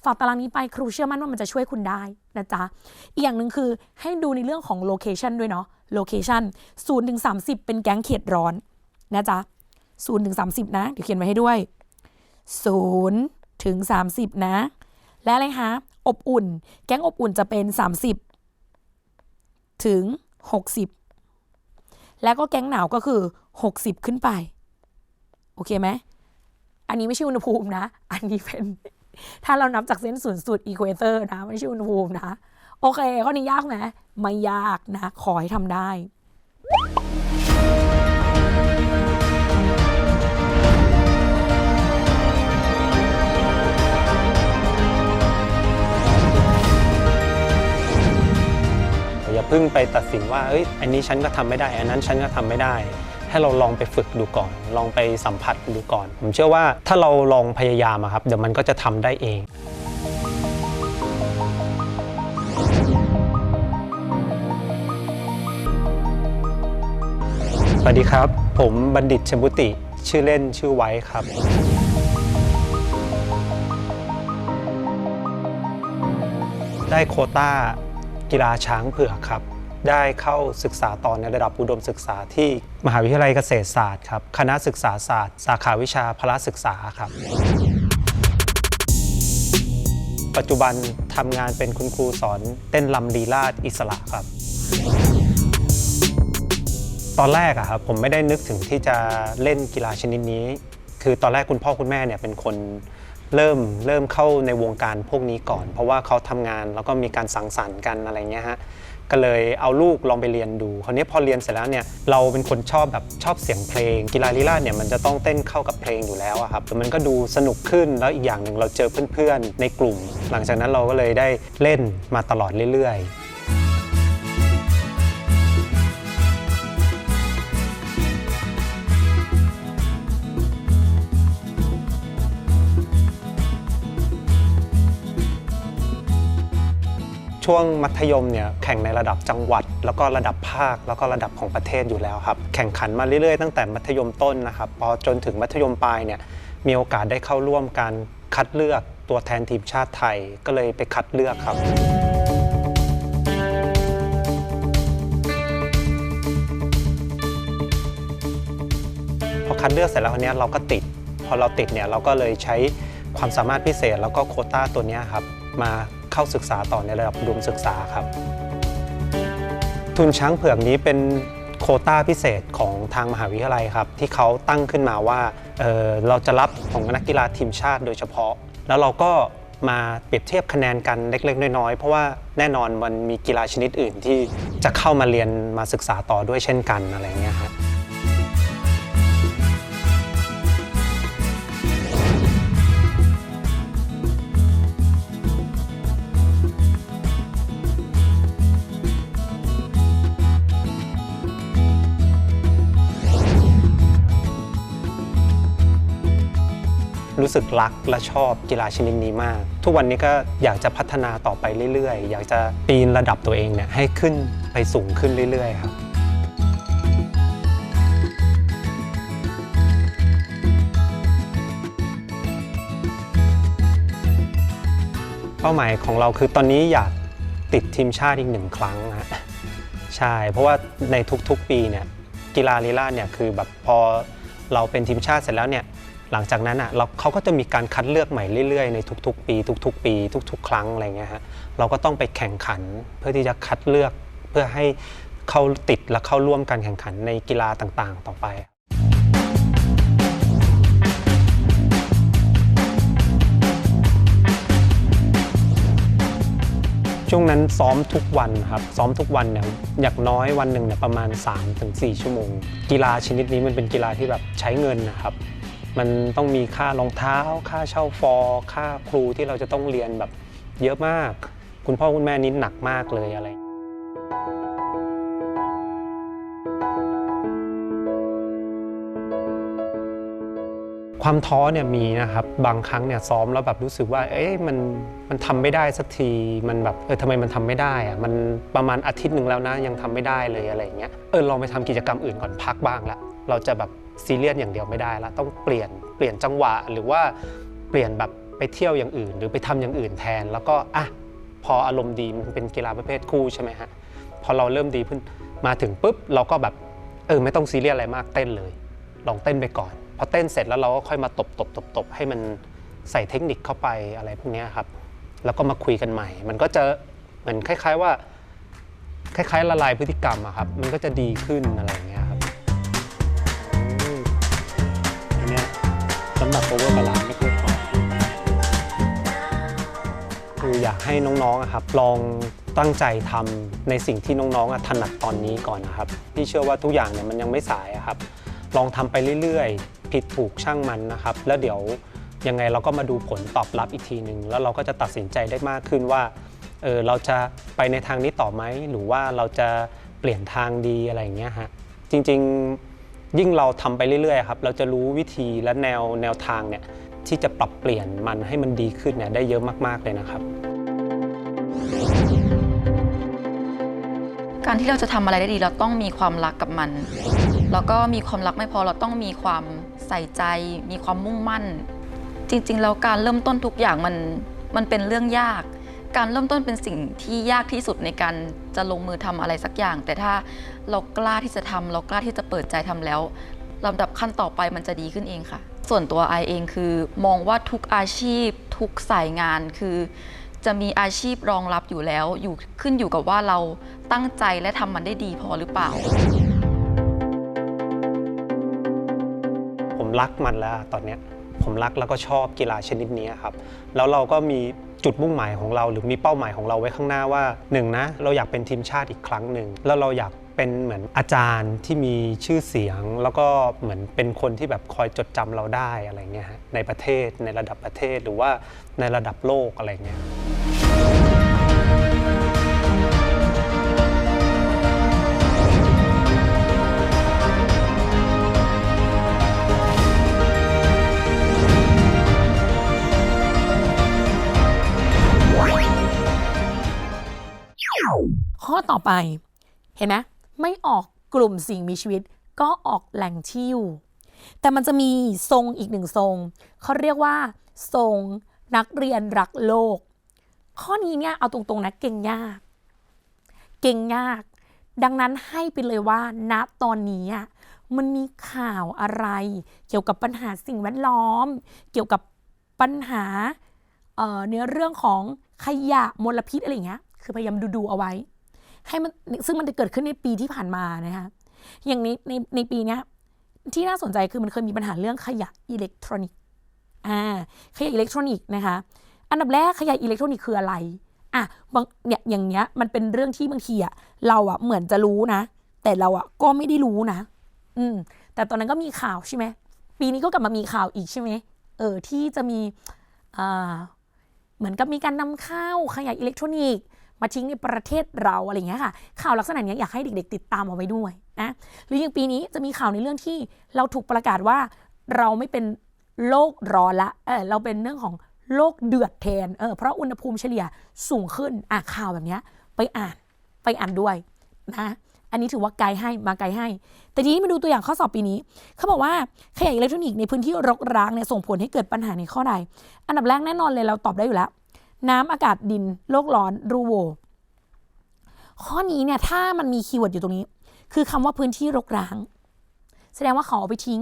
ฝากตารางนี้ไปครูเชื่อมั่นว่ามันจะช่วยคุณได้นะจ๊ะอีกอย่างหนึ่งคือให้ดูในเรื่องของโลเคชันด้วยเนาะโลเคชัน0 ถึง 30เป็นแก๊งเขตร้อนนะจ๊ะ0 ถึง 30นะเดี๋ยวเขียนไว้ให้ด้วย0 ถึง 30นะและอะไรคะอบอุ่นแก๊งอบอุ่นจะเป็น30 ถึง 60แล้วก็แก๊งหนาวก็คือ60ขึ้นไปโอเคไหมอันนี้ไม่ใช่อุณหภูมินะอันนี้เป็นถ้าเรานับจากเส้นศูนย์สูตรอีควอเตอร์นะไม่ใช่อุณหภูมินะโอเคข้อนี้ยากไหมไม่ยากนะขอให้ทำได้อย่าเพิ่งไปตัดสินว่าอันนี้ฉันก็ทำไม่ได้อันนั้นฉันก็ทำไม่ได้ให้เราลองไปฝึกดูก่อนลองไปสัมผัสดูก่อนผมเชื่อว่าถ้าเราลองพยายามครับเดี๋ยวมันก็จะทำได้เองสวัสดีครับผมบัณฑิตชมุติชื่อเล่นชื่อไว้ครับได้โควต้ากีฬาช้างเผือกครับได้เข้าศึกษาต่อในระดับอุดมศึกษาที่มหาวิทยาลัยเกษตรศาสตร์ครับคณะศึกษาศาสตร์สาขาวิชาพละศึกษาครับปัจจุบันทำงานเป็นคุณครูสอนเต้นรำลีลาศอิสระครับตอนแรกครับผมไม่ได้นึกถึงที่จะเล่นกีฬาชนิดนี้คือตอนแรกคุณพ่อคุณแม่เนี่ยเป็นคนเริ่มเข้าในวงการพวกนี้ก่อนเพราะว่าเขาทำงานแล้วก็มีการสังสรรค์กันอะไรเงี้ยฮะก็เลยเอาลูกลองไปเรียนดูคราวนี้พอเรียนเสร็จแล้วเนี่ยเราเป็นคนชอบเสียงเพลงกีฬาลีลาศเนี่ยมันจะต้องเต้นเข้ากับเพลงอยู่แล้วครับมันก็ดูสนุกขึ้นแล้วอีกอย่างหนึ่งเราเจอเพื่อนๆในกลุ่มหลังจากนั้นเราก็เลยได้เล่นมาตลอดเรื่อยๆช่วงมัธยมเนี่ยแข่งในระดับจังหวัดแล้วก็ระดับภาคแล้วก็ระดับของประเทศอยู่แล้วครับแข่งขันมาเรื่อยๆตั้งแต่มัธยมต้นนะครับพอจนถึงมัธยมปลายเนี่ยมีโอกาสได้เข้าร่วมการคัดเลือกตัวแทนทีมชาติไทยก็เลยไปคัดเลือกครับพอคัดเลือกเสร็จแล้วเนี่ยเราก็ติดพอเราติดเนี่ยเราก็เลยใช้ความสามารถพิเศษแล้วก็โควต้าตัวนี้ครับมาเข้าศึกษาต่อในระดับอุดมศึกษาครับทุนช้างเผือกนี้เป็นโควต้าพิเศษของทางมหาวิทยาลัยครับที่เขาตั้งขึ้นมาว่าเราจะรับของนักกีฬาทีมชาติโดยเฉพาะแล้วเราก็มาเปรียบเทียบคะแนนกันเล็กๆน้อยๆเพราะว่าแน่นอนมันมีกีฬาชนิดอื่นที่จะเข้ามาเรียนมาศึกษาต่อด้วยเช่นกันอะไรเงี้ยครับรู้สึกรักและชอบกีฬาชนิดนี้มากทุกวันนี้ก็อยากจะพัฒนาต่อไปเรื่อยๆอยากจะปีนระดับตัวเองเนี่ยให้ขึ้นไปสูงขึ้นเรื่อยๆครับเป้าหมายของเราคือตอนนี้อยากติดทีมชาติอีก1 ครั้งนะใช่เพราะว่าในทุกๆปีเนี่ยกีฬาลีลาศเนี่ยคือแบบพอเราเป็นทีมชาติเสร็จแล้วเนี่ยหลังจากนั้นเขาก็จะมีการคัดเลือกใหม่เรื่อยๆในทุกๆปีทุกๆปีทุกๆครั้งอะไรเงี้ยฮะเราก็ต้องไปแข่งขันเพื่อที่จะคัดเลือกเพื่อให้เขาติดและเข้าร่วมการแข่งขันในกีฬาต่างๆต่อไปช่วงนั้นซ้อมทุกวันครับซ้อมทุกวันเนี่ยอย่างน้อยวันหนึ่งเนี่ยประมาณ 3-4 ชั่วโมงกีฬาชนิดนี้มันเป็นกีฬาที่แบบใช้เงินนะครับมันต้องมีค่ารองเท้าค่าเช่าฟอร์ค่าครูที่เราจะต้องเรียนแบบเยอะมากคุณพ่อคุณแม่นี่หนักมากเลยอะไรความท้อเนี่ยมีนะครับบางครั้งเนี่ยซ้อมแล้วแบบรู้สึกว่ามันทำไม่ได้สักทีมันแบบทำไมมันทำไม่ได้อะมันประมาณอาทิตย์หนึ่งแล้วนะยังทำไม่ได้เลยอะไรอย่างเงี้ยลองไปทำกิจกรรมอื่นก่อนพักบ้างละเราจะแบบซีเรียสอย่างเดียวไม่ได้ละต้องเปลี่ยนจังหวะหรือว่าเปลี่ยนแบบ ไปเที่ยวอย่างอื่นหรือไปทำอย่างอื่นแทนแล้วก็พออารมณ์ดีมันเป็นกีฬาประเภทคู่ใช่ไหมฮะพอเราเริ่มดีขึ้นมาถึงปุ๊บเราก็แบบไม่ต้องซีเรียสอะไรมากเต้นเลยลองเต้นไปก่อนพอเต้นเสร็จแล้วเราก็ค่อยมาตบให้มันใส่เทคนิคเข้าไปอะไรพวกนี้ครับแล้วก็มาคุยกันใหม่มันก็จะเหมือนคล้ายๆว่าคล้ายๆละลายพฤติกรรมอะครับมันก็จะดีขึ้นอะไรอย่างเงี้ยครับอันเนี้ยสำหรับ over balance ไม่ค่อยพอคืออยากให้น้องๆครับลองตั้งใจทำในสิ่งที่น้องๆถนัดตอนนี้ก่อนนะครับพี่เชื่อว่าทุกอย่างเนี่ยมันยังไม่สายครับลองทำไปเรื่อยๆผิดถูกช่างมันนะครับแล้วเดี๋ยวยังไงเราก็มาดูผลตอบรับอีกทีนึงแล้วเราก็จะตัดสินใจได้มากขึ้นว่าเราจะไปในทางนี้ต่อไหมหรือว่าเราจะเปลี่ยนทางดีอะไรอย่างเงี้ยฮะจริงๆยิ่งเราทำไปเรื่อยๆครับเราจะรู้วิธีและแนวทางเนี่ยที่จะปรับเปลี่ยนมันให้มันดีขึ้นเนี่ยได้เยอะมากๆเลยนะครับการที่เราจะทำอะไรได้ดีเราต้องมีความรักกับมันแล้วก็มีความรักไม่พอเราต้องมีความใส่ใจมีความมุ่งมั่นจริงๆแล้วการเริ่มต้นทุกอย่างมันเป็นเรื่องยากการเริ่มต้นเป็นสิ่งที่ยากที่สุดในการจะลงมือทำอะไรสักอย่างแต่ถ้าเรากล้าที่จะทำเรากล้าที่จะเปิดใจทำแล้วลำดับขั้นต่อไปมันจะดีขึ้นเองค่ะส่วนตัวไอเองคือมองว่าทุกอาชีพทุกสายงานคือจะมีอาชีพรองรับอยู่แล้วขึ้นอยู่กับว่าเราตั้งใจและทำมันได้ดีพอหรือเปล่าผมรักมันแล้วตอนนี้ผมรักแล้วก็ชอบกีฬาชนิดนี้ครับแล้วเราก็มีจุดมุ่งหมายของเราหรือมีเป้าหมายของเราไว้ข้างหน้าว่า1นะเราอยากเป็นทีมชาติอีกครั้งหนึ่งแล้วเราอยากเป็นเหมือนอาจารย์ที่มีชื่อเสียงแล้วก็เหมือนเป็นคนที่แบบคอยจดจำเราได้อะไรเงี้ยฮะในประเทศในระดับประเทศหรือว่าในระดับโลกอะไรเงี้ยข้อต่อไปเห็นไหมไม่ออกกลุ่มสิ่งมีชีวิตก็ออกแหล่งที่อยู่แต่มันจะมีทรงอีกหนึ่งทรงเขาเรียกว่าทรงนักเรียนรักโลกข้อนี้เนี่ยเอาตรงๆนะเก่งยากดังนั้นให้ไปเลยว่าณตอนนี้มันมีข่าวอะไรเกี่ยวกับปัญหาสิ่งแวดล้อมเกี่ยวกับปัญหาในเรื่องของขยะมลพิษอะไรอย่างเงี้ยคือพยายามดูเอาไว้ให้มันซึ่งมันจะเกิดขึ้นในปีที่ผ่านมานะคะอย่างนี้ในปีนี้ที่น่าสนใจคือมันเคยมีปัญหาเรื่องขยะอิเล็กทรอนิกส์ขยะอิเล็กทรอนิกส์นะคะอันดับแรกขยะอิเล็กทรอนิกส์คืออะไรบางเนี่ยอย่างเงี้ยมันเป็นเรื่องที่บางทีเราเหมือนจะรู้นะแต่เราก็ไม่ได้รู้นะแต่ตอนนั้นก็มีข่าวใช่ไหมปีนี้ก็กลับมามีข่าวอีกใช่ไหมที่จะมีเหมือนกับมีการนำเข้าขยะอิเล็กทรอนิกส์มาทิ้งในประเทศเราอะไรอย่างเงี้ยค่ะข่าวลักษณะนี้อยากให้เด็กๆติดตามเอาไว้ด้วยนะหรืออย่างปีนี้จะมีข่าวในเรื่องที่เราถูกประกาศว่าเราไม่เป็นโลกร้อนละเราเป็นเรื่องของโลกเดือดแทนเพราะอุณหภูมิเฉลี่ยสูงขึ้นข่าวแบบนี้ไปอ่านด้วยนะอันนี้ถือว่าไกด์ให้แต่ทีนี้มาดูตัวอย่างข้อสอบปีนี้เขาบอกว่าขยะอิเล็กทรอนิกส์ในพื้นที่รกร้างเนี่ยส่งผลให้เกิดปัญหาในข้อใดอันดับแรกแน่นอนเลยเราตอบได้อยู่แล้วน้ำอากาศดินโลกร้อนรูโวข้อนี้เนี่ยถ้ามันมีคีย์เวิร์ดอยู่ตรงนี้คือคำว่าพื้นที่รกร้างแสดงว่าเขาเอาไปทิ้ง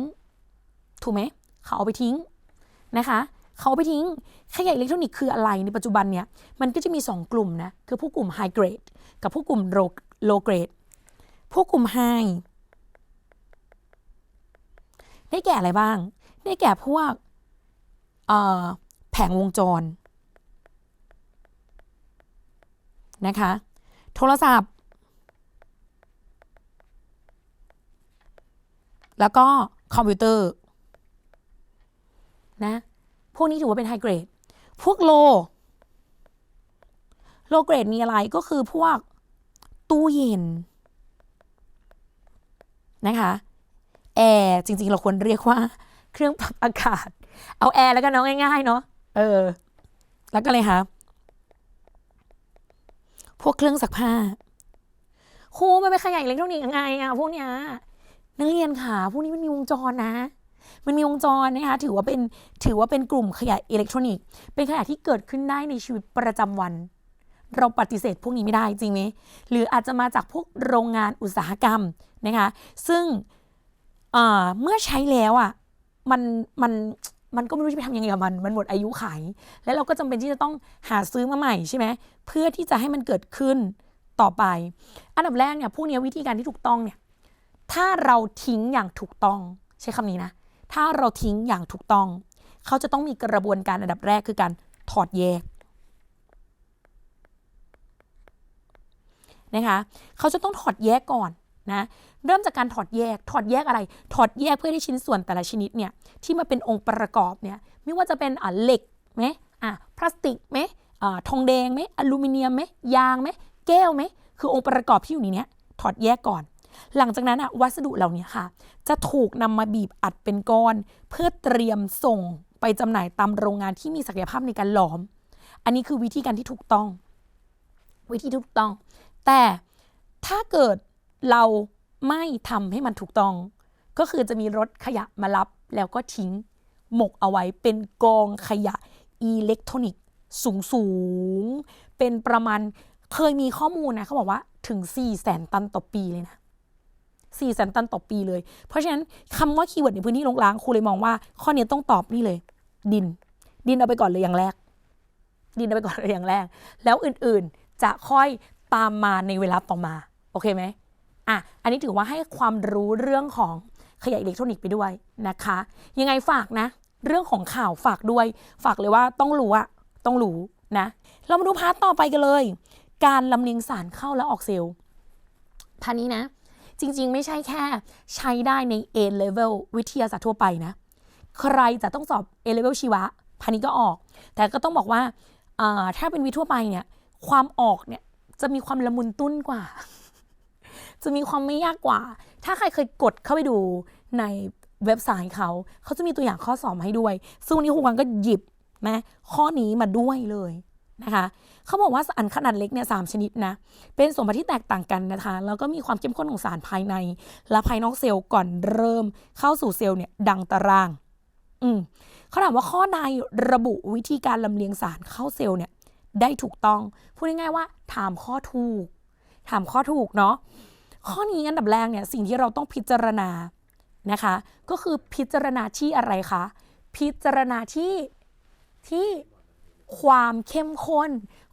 ถูกไหมเขาเอาไปทิ้งนะคะเขาเอาไปทิ้งขยะอิเล็กทรอนิกส์คืออะไรในปัจจุบันเนี่ยมันก็จะมี2กลุ่มนะคือผู้กลุ่ม high grade กับผู้กลุ่ม low grade ผู้กลุ่ม high ได้แก่อะไรบ้างได้แก่พวกแผงวงจรนะคะโทรศัพท์แล้วก็คอมพิวเตอร์นะพวกนี้ถือว่าเป็นไฮเกรดพวกโลเกรดมีอะไรก็คือพวกตู้เย็นนะคะแอร์จริงๆเราควรเรียกว่าเครื่องปรับอากาศเอาแอร์แล้วกันเนาะง่ายๆเนาะแล้วก็เลยค่ะพวกเครื่องซักผ้าครูมันเป็นขยะอิเล็กทรอนิกส์ยังไงพวกเนี้ยนักเรียนค่ะพวกนี้มันมีวงจรนะ มันมีวงจรนะคะถือว่าเป็นกลุ่มขยะอิเล็กทรอนิกส์เป็นขยะที่เกิดขึ้นได้ในชีวิตประจำวันเราปฏิเสธพวกนี้ไม่ได้จริงไหมหรืออาจจะมาจากพวกโรงงานอุตสาหกรรมนะคะซึ่งเมื่อใช้แล้วอ่ะมันก็ไม่รู้จะไปทำยังไงกับมันหมดอายุขัยแล้วเราก็จำเป็นที่จะต้องหาซื้อมาใหม่ใช่ไหมเพื่อที่จะให้มันเกิดขึ้นต่อไปอันดับแรกเนี่ยพวกนี้วิธีการที่ถูกต้องเนี่ยถ้าเราทิ้งอย่างถูกต้องใช้คำนี้นะถ้าเราทิ้งอย่างถูกต้องเขาจะต้องมีกระบวนการอันดับแรกคือการถอดแยกนะคะเขาจะต้องถอดแยกก่อนนะเริ่มจากการถอดแยกอะไรถอดแยกเพื่อให้ชิ้นส่วนแต่ละชนิดเนี่ยที่มาเป็นองค์ประกอบเนี่ยไม่ว่าจะเป็นเหล็กไหมพลาสติกไหมทองแดงไหมอลูมิเนียมไหมยางไหมแก้วไหมคือองค์ประกอบที่อยู่ในนี้ถอดแยกก่อนหลังจากนั้นวัสดุเหล่านี้ค่ะจะถูกนำมาบีบอัดเป็นก้อนเพื่อเตรียมส่งไปจำหน่ายตามโรงงานที่มีศักยภาพในการหลอมอันนี้คือวิธีการที่ถูกต้องแต่ถ้าเกิดเราไม่ทำให้มันถูกต้องก็คือจะมีรถขยะมารับแล้วก็ทิ้งหมกเอาไว้เป็นกองขยะอิเล็กทรอนิกส์สูงเป็นประมาณเคยมีข้อมูลนะเขาบอกว่าถึง 400,000 ตันต่อปีเลยนะ400,000 ตันต่อปีเลยเพราะฉะนั้นคำว่าคีย์เวิร์ดในพื้นที่รกร้างครูเลยมองว่าข้อนี้ต้องตอบนี่เลยดินเอาไปก่อนเลยอย่างแรกแล้วอื่นๆจะค่อยตามมาในเวลาต่อมาโอเคไหมอันนี้ถือว่าให้ความรู้เรื่องของขยะอิเล็กทรอนิกส์ไปด้วยนะคะยังไงฝากนะเรื่องของข่าวฝากด้วยฝากเลยว่าต้องรู้นะเรามาดูพาร์ทต่อไปกันเลยการลำเลียงสารเข้าและออกเซลล์พาร์ทนี้นะจริงๆไม่ใช่แค่ใช้ได้ใน A level วิทยาศาสตร์ทั่วไปนะใครจะต้องสอบ A level ชีวะพาร์ทนี้ก็ออกแต่ก็ต้องบอกว่าถ้าเป็นวิทย์ทั่วไปเนี่ยความออกเนี่ยจะมีความละมุนตุ้นกว่าจะมีความไม่ยากกว่าถ้าใครเคยกดเข้าไปดูในเว็บไซต์เขาจะมีตัวอย่างข้อสอบมาให้ด้วยซึ่งวันนี้ครูกวางก็หยิบนะข้อนี้มาด้วยเลยนะคะเขาบอกว่าสารขนาดเล็กเนี่ย3 ชนิดนะเป็นสมบัติที่แตกต่างกันนะคะแล้วก็มีความเข้มข้นของสารภายในและภายนอกเซลล์ก่อนเริ่มเข้าสู่เซลล์เนี่ยดังตารางเขาถามว่าข้อใดระบุวิธีการลำเลียงสารเข้าเซลล์เนี่ยได้ถูกต้องพูดง่ายๆว่าถามข้อถูกเนาะข้อนี้อันดับแรกเนี่ยสิ่งที่เราต้องพิจารณานะคะก็คือพิจารณาที่อะไรคะพิจารณาที่ความเข้มข้น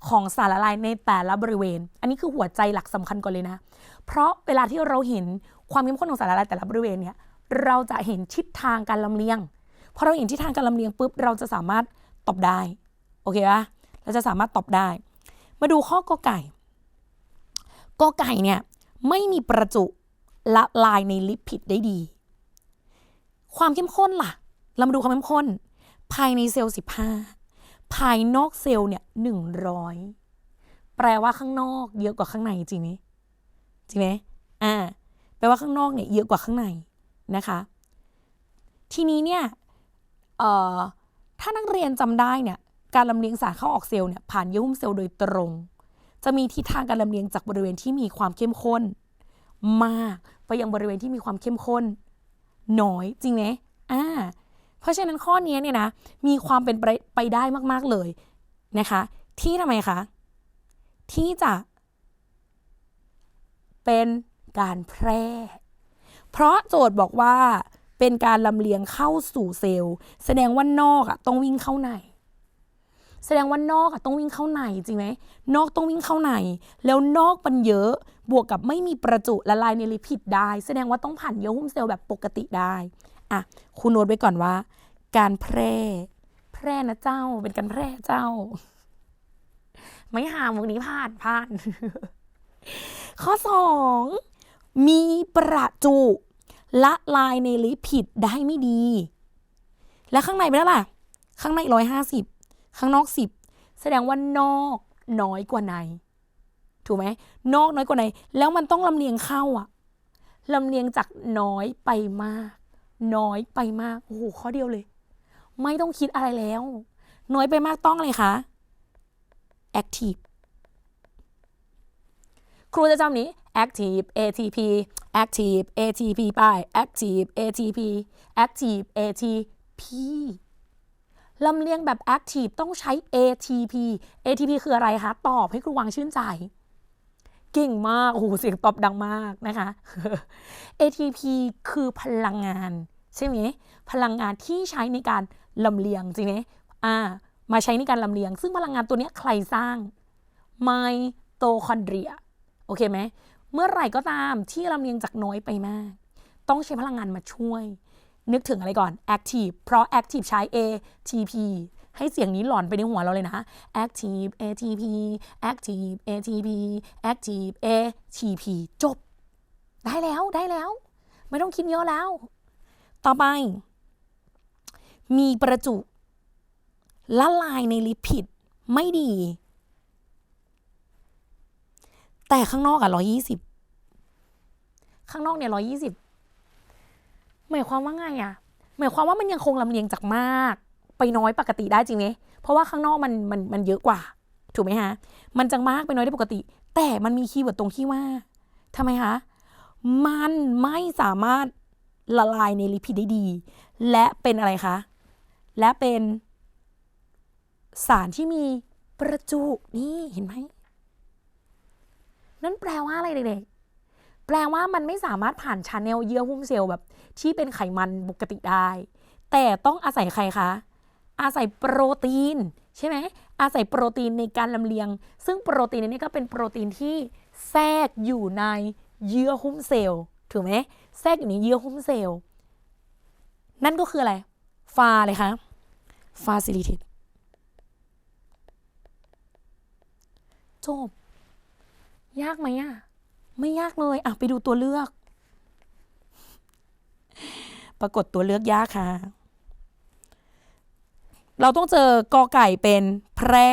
ของสารละลายในแต่ละบริเวณอันนี้คือหัวใจหลักสำคัญก่อนเลยนะเพราะเวลาที่เราเห็นความเข้มข้นของสารละลายแต่ละบริเวณเนี่ยเราจะเห็นทิศทางการลำเลียงพอเราเห็นทิศทางการลำเลียงปุ๊บเราจะสามารถตอบได้โอเคปะเราจะสามารถตอบได้มาดูข้อกอไก่เนี่ยไม่มีประจุละลายในลิปิดได้ดีความเข้มข้นล่ะเรามาดูความเข้มข้นภายในเซลล์15ภายนอกเซลล์เนี่ย100แปลว่าข้างนอกเยอะกว่าข้างในจริงไหมแปลว่าข้างนอกเนี่ยเยอะกว่าข้างในนะคะทีนี้เนี่ยถ้านักเรียนจำได้เนี่ยการลำเลียงสารเข้าออกเซลล์เนี่ยผ่านเยื่อหุ้มเซลล์โดยตรงจะมีทิศทางการลำเลียงจากบริเวณที่มีความเข้มข้นมากไปยังบริเวณที่มีความเข้มข้นน้อยจริงไหมเพราะฉะนั้นข้อนี้เนี่ยนะมีความเป็นไปได้มากๆเลยนะคะที่ทำไมคะที่จะเป็นการแพร่เพราะโจทย์บอกว่าเป็นการลำเลียงเข้าสู่เซลล์แสดงว่านอกต้องวิ่งเข้าในแสดงว่านอกต้องวิ่งเข้าในจริงไหมนอกต้องวิ่งเข้าในแล้วนอกมันเยอะบวกกับไม่มีประจุละลายในลิปิดได้แสดงว่าต้องผ่านเยื่อหุ้มเซลล์แบบปกติได้คุณโน้ตไว้ก่อนว่าการแพร่นะเจ้าเป็นการแพร่เจ้าไม่หามุกนี้ผ่านข้อ2มีประจุละลายในลิปิดได้ไม่ดีและข้างในเป็นเท่าไหร่ข้างใน150ข้างนอก10แสดงว่านอกน้อยกว่าในถูกไหมนอกน้อยกว่าในแล้วมันต้องลำเลียงเข้าลำเลียงจากน้อยไปมากโอ้โหข้อเดียวเลยไม่ต้องคิดอะไรแล้วน้อยไปมากต้องอะไรคะ active ครูจะจำนี้ active ATP active ATP ไป active ATP active ATP ลำเลียงแบบ active ต้องใช้ ATP ATP คืออะไรคะตอบให้ครูวังชื่นใจเก่งมากโอ้โหเสียงตอบดังมากนะคะ ATP คือพลังงานใช่ไหมพลังงานที่ใช้ในการลำเลียงจริงไหมมาใช้ในการลำเลียงซึ่งพลังงานตัวนี้ใครสร้างไมโตคอนเดรียโอเคไหมเมื่อไหร่ก็ตามที่ลำเลียงจากน้อยไปมากต้องใช้พลังงานมาช่วยนึกถึงอะไรก่อน active เพราะ active ใช้ ATP ให้เสียงนี้หลอนไปในหัวเราเลยนะ active ATP active ATP active ATP จบได้แล้วไม่ต้องคิดเยอะแล้วต่อไปมีประจุละลายในลิปิดไม่ดีแต่ข้างนอก120ข้างนอกเนี่ย120หมายความว่าไงหมายความว่ามันยังคงลำเลียงจากมากไปน้อยปกติได้จริงไหมเพราะว่าข้างนอกมันเยอะกว่าถูกไหมฮะมันจากมากไปน้อยได้ปกติแต่มันมีคีย์เวิร์ดตรงที่ว่าทำไมคะมันไม่สามารถละลายในลิปิดได้ดีและเป็นอะไรคะและเป็นสารที่มีประจุนี่เห็นไหมนั่นแปลว่าอะไรเด็กๆแปลว่ามันไม่สามารถผ่านชาแนลเยื่อหุ้มเซลล์แบบที่เป็นไขมันปกติได้แต่ต้องอาศัยใครคะอาศัยโปรตีนใช่ไหมอาศัยโปรตีนในการลำเลียงซึ่งโปรตีนนี้ก็เป็นโปรตีนที่แทรกอยู่ในเยื่อหุ้มเซลล์ถูกไหมแทรกอยู่ในเยื่อหุ้มเซลล์นั่นก็คืออะไรฟาเลยคะ facilitate จบยากไหมไม่ยากเลยไปดูตัวเลือกปรากฏตัวเลือกยากค่ะเราต้องเจอกอไก่เป็นแพร่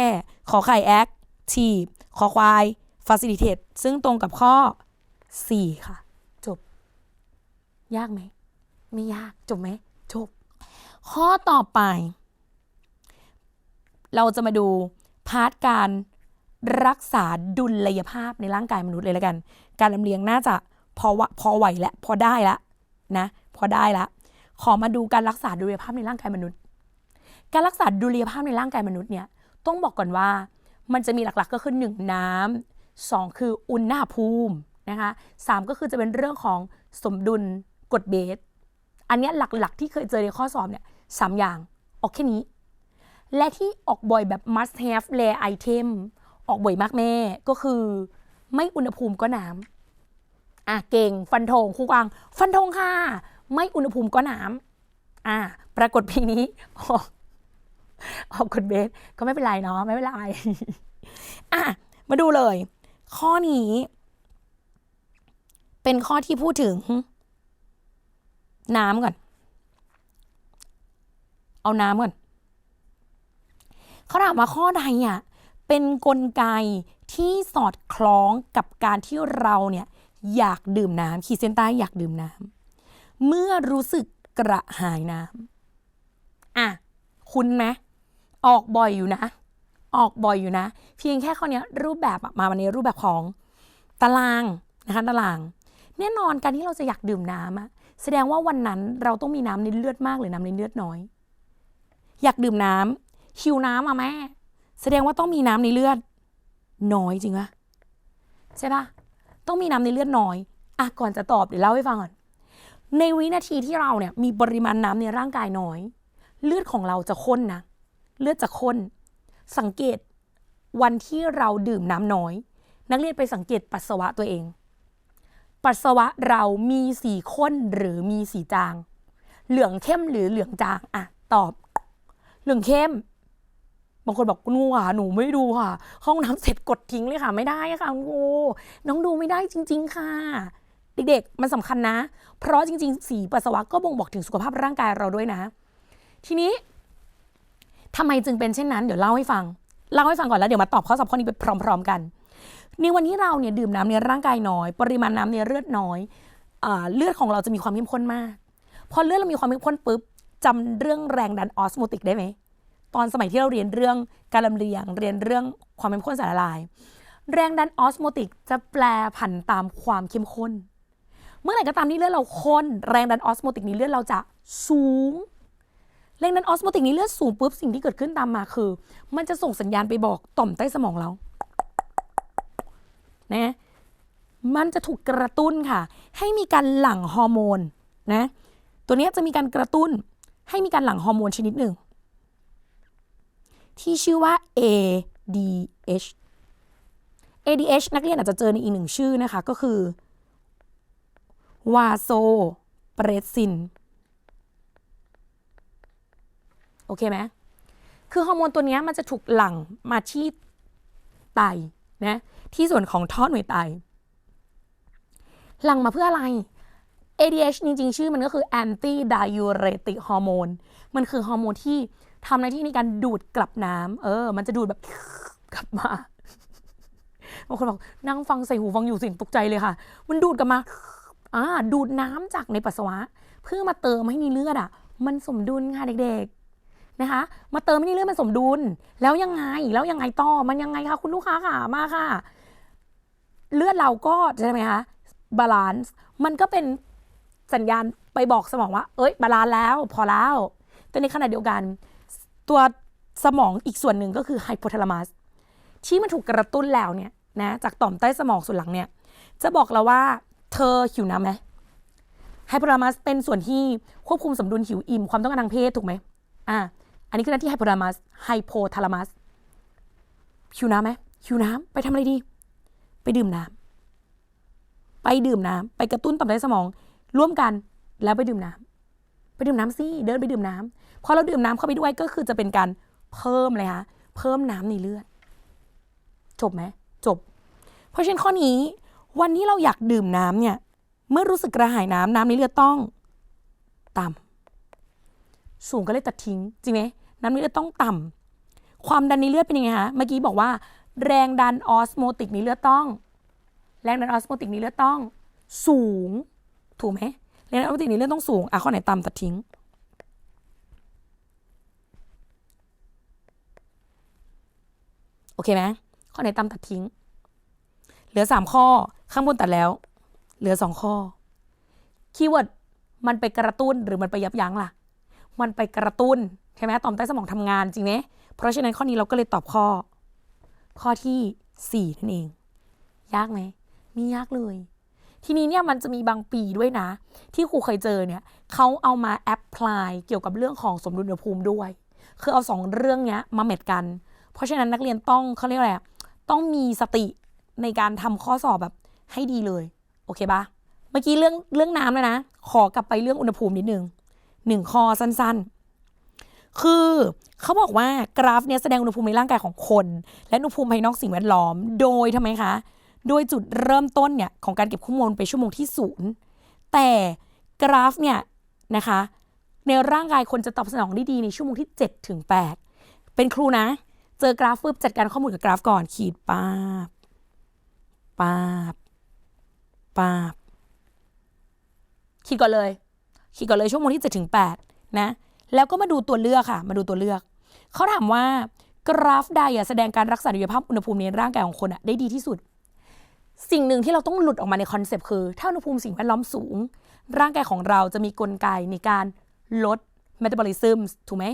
ขอไข่ active ขอควาย facilitate ซึ่งตรงกับข้อ4ค่ะจบยากไหมไม่ยากจบไหมจบข้อต่อไปเราจะมาดูพาร์ทการรักษาดุลยภาพในร่างกายมนุษย์เลยแล้วกันการลำเลียงน่าจะพอไหวแล้วพอได้แล้วนะพอได้แล้วขอมาดูการรักษาดุลยภาพในร่างกายมนุษย์การรักษาดุลยภาพในร่างกายมนุษย์เนี่ยต้องบอกก่อนว่ามันจะมีหลักๆก็คือ1น้ำ2คืออุณหภูมินะคะ3ก็คือจะเป็นเรื่องของสมดุลกรดเบสอันนี้หลักๆที่เคยเจอในข้อสอบเนี่ย3อย่างออกแค่นี้และที่ออกบ่อยแบบ must have rare item ออกบ่อยมากแม่ก็คือไม่อุณหภูมิก็น้ำเก่งฟันธงครูกวางฟันธงค่ะไม่อุณหภูมิก็น้ำปรากฏปีนี้ออกกฎเบสก็ไม่เป็นไรเนาะไม่เป็นไรมาดูเลยข้อนี้เป็นข้อที่พูดถึงน้ำก่อนเอาน้ำก่อนเขาถามว่าข้อใดเป็นกลไกที่สอดคล้องกับการที่เราเนี่ยอยากดื่มน้ำขีดเส้นใต้อยากดื่มน้ำเมื่อรู้สึกกระหายน้ำคุณไหมออกบ่อยอยู่นะเพียงแค่ข้อนี้รูปแบบมาในรูปแบบของตารางนะคะตารางแน่นอนการที่เราจะอยากดื่มน้ำแสดงว่าวันนั้นเราต้องมีน้ำในเลือดมากหรือน้ำในเลือดน้อยอยากดื่มน้ำหิวน้ำแม่แสดงว่าต้องมีน้ำในเลือดน้อยจริงปะใช่ปะต้องมีน้ำในเลือดน้อยก่อนจะตอบเดี๋ยวเล่าให้ฟังก่อนในวินาทีที่เราเนี่ยมีปริมาณน้ำในร่างกายน้อยเลือดของเราจะข้นนะเลือดจะข้นสังเกตวันที่เราดื่มน้ำน้อยนักเรียนไปสังเกตปัสสาวะตัวเองปัสสาวะเรามีสีข้นหรือมีสีจางเหลืองเข้มหรือเหลืองจางตอบเหลืองเข้มบางคนบอกหนูไม่ดูค่ะห้องน้ำเสร็จกดทิ้งเลยค่ะไม่ได้ค่ะคุณครูน้องดูไม่ได้จริงๆค่ะเด็กๆมันสำคัญนะเพราะจริงๆสีปัสสาวะก็บ่งบอกถึงสุขภาพร่างกายเราด้วยนะทีนี้ทำไมจึงเป็นเช่นนั้นเดี๋ยวเล่าให้ฟังก่อนแล้วเดี๋ยวมาตอบข้อสอบข้อนี้ไปพร้อมๆกันในวันที่เราเนี่ยดื่มน้ำในร่างกายน้อยปริมาณน้ำในเลือดน้อยเลือดของเราจะมีความเข้มข้นมากพอเลือดเรามีความเข้มข้นปุ๊บจำเรื่องแรงดันออสโมติกได้ไหมตอนสมัยที่เราเรียนเรื่องการลำเลียงเรียนเรื่องความเข้มข้นสารละลายแรงดันออสโมติกจะแปรผันตามความเข้มข้น เมื่อไหร่ก็ตามที่เลือดเราข้นแรงดันออสโมติกในเลือดเราจะสูงแรงดันออสโมติกในเลือดสูงปุ๊บสิ่งที่เกิดขึ้นตามมาคือมันจะส่งสัญญาณไปบอกต่อมใต้สมองเรานะมันจะถูกกระตุ้นค่ะให้มีการหลั่งฮอร์โมนนะตัวนี้จะมีการกระตุ้นให้มีการหลั่งฮอร์โมนชนิดหนึ่งที่ชื่อว่า ADH ADH นักเรียนอาจจะเจอในอีกหนึ่งชื่อนะคะก็คือวาโซเปรสซินโอเคไหมคือฮอร์โมนตัวนี้มันจะถูกหลั่งมาที่ไตนะที่ส่วนของท่อหน่วยไตหลั่งมาเพื่ออะไร ADH จริงๆชื่อมันก็คือ anti diuretic hormone มันคือฮอร์โมนที่ทำหน้าที่ในการดูดกลับน้ำมันจะดูดแบบกลับมาบางคนบอกนั่งฟังใส่หูฟังอยู่เสียงตกใจเลยค่ะมันดูดกลับมาดูดน้ำจากในปัสสาวะเพื่อมาเติมให้ในเลือดมันสมดุลค่ะเด็กๆนะคะมาเติมให้ในเลือดมันสมดุลแล้วยังไงต่อมันยังไงคะคุณลูกค้าค่ะมาค่ะเลือดเราก็ใช่ไหมคะบาลานซ์มันก็เป็นสัญญาณไปบอกสมองว่าบาลานซ์แล้วพอแล้วแต่ในขณะเดียวกันตัวสมองอีกส่วนหนึ่งก็คือไฮโพทาลามัสที่มันถูกกระตุ้นแล้วเนี่ยนะจากต่อมใต้สมองส่วนหลังเนี่ยจะบอกเราว่าเธอหิวน้ำไหมไฮโพทาลามัสเป็นส่วนที่ควบคุมสมดุลหิวอิ่มความต้องการทางเพศถูกไหมอันนี้คือหน้าที่ไฮโพทาลามัสหิวน้ำไหมหิวน้ำไปทำอะไรดีไปดื่มน้ำไปกระตุ้นต่อมใต้สมองร่วมกันแล้วไปดื่มน้ำสิเดินไปดื่มน้ำพอเราดื่มน้ำเข้าไปด้วยก็คือจะเป็นการเพิ่มเลยค่ะเพิ่มน้ำในเลือดจบไหมจบเพราะฉะนั้นข้อนี้วันนี้เราอยากดื่มน้ำเนี่ยเมื่อรู้สึกกระหายน้ำในเลือดต้องต่ำสูงก็เลยตัดทิ้งจริงไหมน้ำในเลือดต้องต่ำความดันในเลือดเป็นยังไงคะเมื่อกี้บอกว่าแรงดันออสโมติกในเลือดต้องสูงถูกไหมแรงดันออสโมติกในเลือดต้องสูงข้อไหนต่ำตัดทิ้งโอเคไหมข้อไหนต่ำตัดทิ้งเหลือ3ข้อข้างบนตัดแล้วเหลือ2ข้อคีย์เวิร์ดมันไปกระตุ้นหรือมันไปยับยั้งล่ะมันไปกระตุ้นใช่ไหมต่อมใต้สมองทำงานจริงไหมเพราะฉะนั้นข้อนี้เราก็เลยตอบข้อที่4นั่นเองยากไหมไม่ยากเลยทีนี้เนี่ยมันจะมีบางปีด้วยนะที่ครูเคยเจอเนี่ยเขาเอามาแอพพลายเกี่ยวกับเรื่องของสมดุลอุณหภูมิด้วยคือเอา2เรื่องเนี้ยมาแมทกันเพราะฉะนั้นนักเรียนต้องเขาเรียกอะไรต้องมีสติในการทำข้อสอบแบบให้ดีเลยโอเคปะเมื่อกี้เรื่องน้ำเลยนะขอกลับไปเรื่องอุณหภูมินิดนึง1ข้อสั้นๆคือเขาบอกว่ากราฟเนี่ยแสดงอุณหภูมิในร่างกายของคนและอุณหภูมิภายนอกสิ่งแวดล้อมโดยทำไมคะโดยจุดเริ่มต้นเนี่ยของการเก็บข้อมูลไปชั่วโมงที่0แต่กราฟเนี่ยนะคะในร่างกายคนจะตอบสนองได้ดีในชั่วโมงที่7 ถึง 8เป็นครูนะเจอกราฟปุ๊บจัดการข้อมูลกับกราฟก่อนขีดป้าบขีดก่อนเลยชั่วโมงที่7 ถึง 8นะแล้วก็มาดูตัวเลือกค่ะเขาถามว่ากราฟใดแสดงการรักษาสุขภาพอุณหภูมิในร่างกายของคนได้ดีที่สุดสิ่งหนึ่งที่เราต้องหลุดออกมาในคอนเซปต์คือถ้าอุณหภูมิสิ่งแวดล้อมสูงร่างกายของเราจะมีกลไกในการลดเมตาบอลิซึมถูกไหม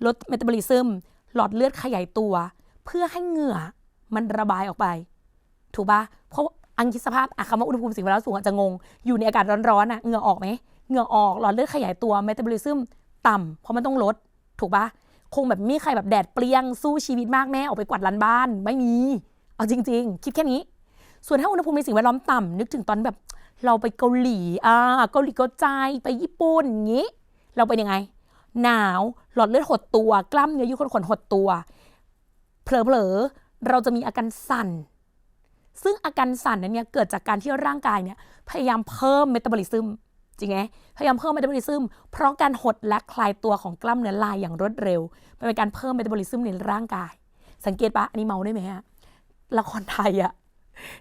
ลดเมตาบอลิซึมหลอดเลือดขยายตัวเพื่อให้เหงื่อมันระบายออกไปถูกปะเพราะอังคิดสภาพคำว่าอุณหภูมิสิ่งแวดล้อมสูงอาจจะงงอยู่ในอากาศร้อนๆเหงื่อออกไหมเหงื่อออกหลอดเลือดขยายตัวเมตาบอลิซึมต่ำเพราะมันต้องลดถูกปะคงแบบมีใครแบบแดดเปรี้ยงสู้ชีวิตมากแม่ออกไปกวาดลานบ้านไม่มีเอาจริงๆคิดแค่นี้ส่วนถ้าอุณหภูมิในสิ่งแวดล้อมต่ำนึกถึงตอนแบบเราไปเกาหลีเกาหลีเกาใจไปญี่ปุ่นอย่างนี้เราเป็นยังไงหนาวหลอดเลือดหดตัวกล้ามเนื้อยืดขนหดตัวเผลอเราจะมีอาการสั่นซึ่งอาการสั่นนั้นเนี่ยเกิดจากการที่ร่างกายเนี่ยพยายามเพิ่มเมตาบอลิซึมจริงไหมพยายามเพิ่มเมตาบอลิซึมเพราะการหดและคลายตัวของกล้ามเนื้อลายอย่างรวดเร็วเป็นการเพิ่มเมตาบอลิซึมในร่างกายสังเกตปะอันนี้เมาได้ไหมละครไทย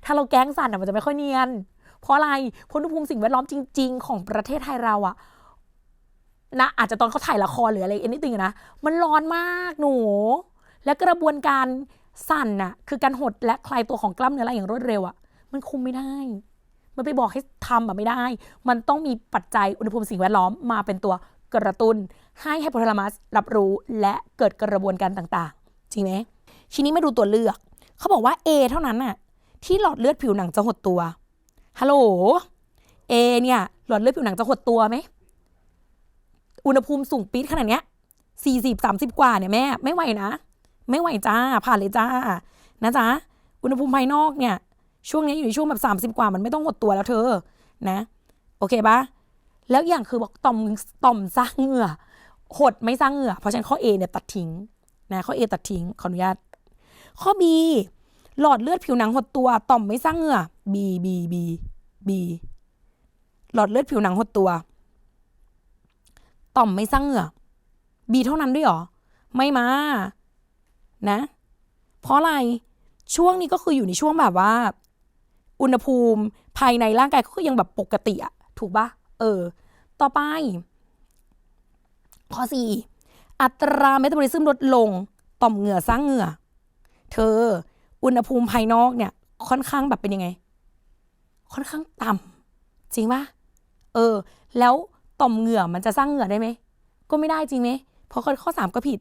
ถ้าเราแกล้งสั่นมันจะไม่ค่อยเนียนเพราะอะไรอุณหภูมิสิ่งแวดล้อมจริงๆของประเทศไทยเรานะอาจจะตอนเขาถ่ายละครหรืออะไรนิดนึงนะมันร้อนมากหนูและกระบวนการสั่นคือการหดและคลายตัวของกล้ามเนื้อลายอย่างรวดเร็วมันคุมไม่ได้ มันไปบอกให้ทำไม่ได้ มันต้องมีปัจจัยอุณหภูมิสิ่งแวดล้อมมาเป็นตัวกระตุ้นให้ไฮโปทาลามัสรับรู้และเกิดกระบวนการต่างๆจริงไหมทีนี้มาดูตัวเลือกเขาบอกว่า A เท่านั้นน่ะที่หลอดเลือดผิวหนังจะหดตัวฮัลโหล A เนี่ยหลอดเลือดผิวหนังจะหดตัวไหมอุณหภูมิสูงปี๊ดขนาดเนี้ย40-30 กว่าเนี่ยแม่ไม่ไหวนะไม่ไหวจ้าผ่านเลยจ้านะจ๊ะอุณหภูมิภายนอกเนี่ยช่วงนี้อยู่ในช่วงแบบ30 กว่ามันไม่ต้องหดตัวแล้วเธอนะโอเคปะแล้วอย่างคือบอกต่อมสร้างเหงื่อหดไม่สร้างเหงื่อเพราะฉะนั้นข้อ A เนี่ยตัดทิ้งนะข้อ A ตัดทิ้งขออนุญาตข้อ B หลอดเลือดผิวหนังหดตัวต่อมไม่สร้างเหงื่อ B หลอดเลือดผิวหนังหดตัวต่อมไม่สร้างเหงื่อ B เท่านั้นด้วยหรอไม่มานะเพราะอะไรช่วงนี้ก็คืออยู่ในช่วงแบบว่าอุณหภูมิภายในร่างกายก็ยังแบบปกติอะถูกปะต่อไปข้อ 4 อัตราเมตาบอลิซึมลดลงต่อมเหงื่อสร้างเหงื่อเธออุณหภูมิภายนอกเนี่ยค่อนข้างแบบเป็นยังไงค่อนข้างต่ำจริงปะแล้วต่อมเหงื่อมันจะสร้างเหงื่อได้ไหมก็ไม่ได้จริงไหมเพราะข้อ 3ก็ผิด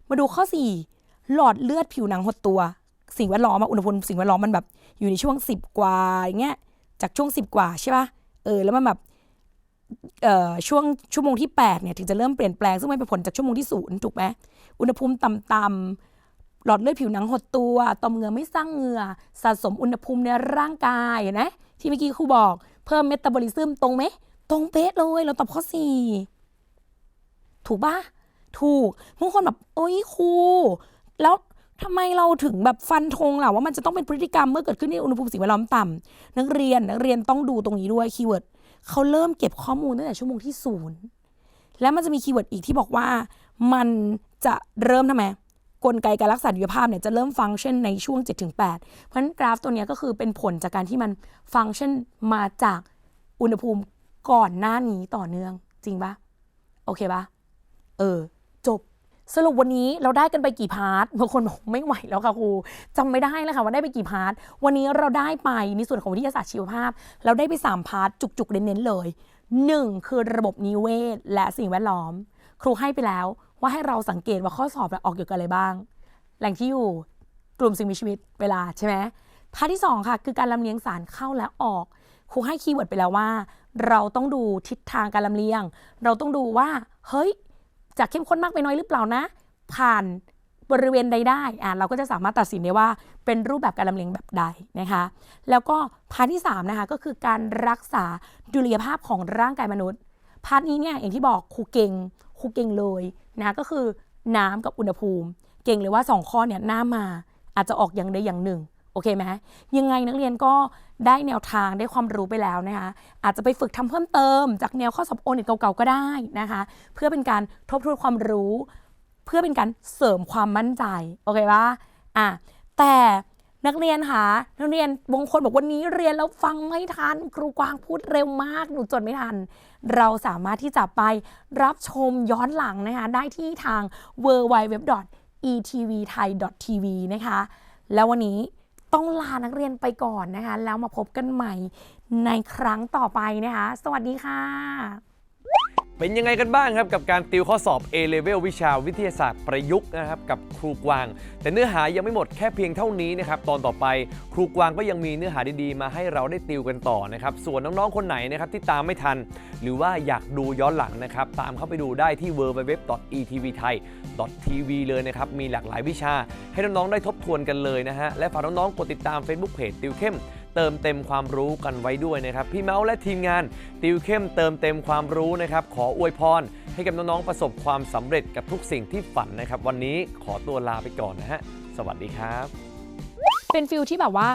มาดูข้อ 4หลอดเลือดผิวหนังหดตัวสิ่งแวดล้อมอุณหภูมิสิ่งแวดล้อมมันแบบอยู่ในช่วง10 กว่าอย่างเงี้ยจากช่วง10 กว่าใช่ปะแล้วมันแบบช่วงชั่วโมงที่8เนี่ยถึงจะเริ่มเปลี่ยนแปลงซึ่งไม่เป็นผลจากชั่วโมงที่0ถูกไหมอุณหภูมิต่ำๆหลอดเลือดผิวหนังหดตัวต่อมเหงื่อไม่สร้างเหงื่อสะสมอุณหภูมิในร่างกายนะที่เมื่อกี้ครูบอกเพิ่มเมตาบอลิซึมตรงไหมตรงเป๊ะเลยเราตอบข้อ 4ถูกปะถูกบางคนแบบโอ๊ยครูแล้วทำไมเราถึงแบบฟันธงล่ะว่ามันจะต้องเป็นพฤติกรรมเมื่อเกิดขึ้นในอุณหภูมิสิ่งแวดล้อมต่ำนักเรียนต้องดูตรงนี้ด้วยคีย์เวิร์ดเขาเริ่มเก็บข้อมูลตั้งแต่ชั่วโมงที่0แล้วมันจะมีคีย์เวิร์ดอีกที่บอกว่ามันจะเริ่มทำไมกลไกการรักษาสุขภาพเนี่ยจะเริ่มฟังก์ชันในช่วง 7-8 เพราะฉะนั้นกราฟตัวนี้ก็คือเป็นผลจากการที่มันฟังก์ชันมาจากอุณหภูมิก่อนหน้านี้ต่อเนื่องจริงปะโอเคปะจบสรุปวันนี้เราได้กันไปกี่พาร์ทบางคนบอกไม่ไหวแล้วค่ะครูจำไม่ได้แล้วค่ะว่าได้ไปกี่พาร์ทวันนี้เราได้ไปในส่วนของวิทยาศาสตร์ชีวภาพเราได้ไป3พาร์ทจุกๆเน้นๆเลย1คือระบบนิเวศและสิ่งแวดล้อมครูให้ไปแล้วว่าให้เราสังเกตว่าข้อสอบออกเกี่ยวกับอะไรบ้างแหล่งที่อยู่กลุ่มสิ่งมีชีวิตเวลาใช่ไหมพาร์ทที่2ค่ะคือการลำเลียงสารเข้าและออกครูให้คีย์เวิร์ดไปแล้วว่าเราต้องดูทิศทางการลำเลียงเราต้องดูว่าเฮ้ยจะเข้มข้นมากไปน้อยหรือเปล่านะผ่านบริเวณใดได้เราก็จะสามารถตัดสินได้ว่าเป็นรูปแบบการลำเลียงแบบใดนะคะแล้วก็พาร์ทที่3นะคะก็คือการรักษาดุลยภาพของร่างกายมนุษย์พาร์ทนี้เนี่ยอย่างที่บอกครูเก่งเลยนะก็คือน้ำกับอุณหภูมิเก่งเลยว่า2ข้อเนี่ยหน้ามาอาจจะออกอย่างใดอย่างหนึ่งโอเคไหมยังไงนักเรียนก็ได้แนวทางได้ความรู้ไปแล้วนะคะอาจจะไปฝึกทำเพิ่มเติมจากแนวข้อสอบโอเน็ตเก่าๆก็ได้นะคะเพื่อเป็นการทบทวนความรู้เพื่อเป็นการเสริมความมั่นใจโอเคปะแต่นักเรียนค่ะนักเรียนบางคนบอกวันนี้เรียนแล้วฟังไม่ทันครูกวางพูดเร็วมากหนูจดไม่ทันเราสามารถที่จะไปรับชมย้อนหลังนะคะได้ที่ทาง www.etvthai.tv นะคะแล้ววันนี้ต้องลานักเรียนไปก่อนนะคะแล้วมาพบกันใหม่ในครั้งต่อไปนะคะสวัสดีค่ะเป็นยังไงกันบ้างครับกับการติวข้อสอบ A-Level วิชาวิทยาศาสตร์ประยุกต์นะครับกับครูกวางแต่เนื้อหายังไม่หมดแค่เพียงเท่านี้นะครับตอนต่อไปครูกวางก็ยังมีเนื้อหาดีๆมาให้เราได้ติวกันต่อนะครับส่วนน้องๆคนไหนนะครับที่ตามไม่ทันหรือว่าอยากดูย้อนหลังนะครับตามเข้าไปดูได้ที่ www.etvthai.tv เลยนะครับมีหลากหลายวิชาให้น้องๆได้ทบทวนกันเลยนะฮะและฝากน้องๆกดติดตาม Facebook Page ติวเข้มเติมเต็มความรู้กันไว้ด้วยนะครับพี่เมาส์และทีมงานติวเข้มเติมเต็มความรู้นะครับขออวยพรให้กับน้องๆประสบความสำเร็จกับทุกสิ่งที่ฝันนะครับวันนี้ขอตัวลาไปก่อนนะฮะสวัสดีครับเป็นฟิลที่แบบว่า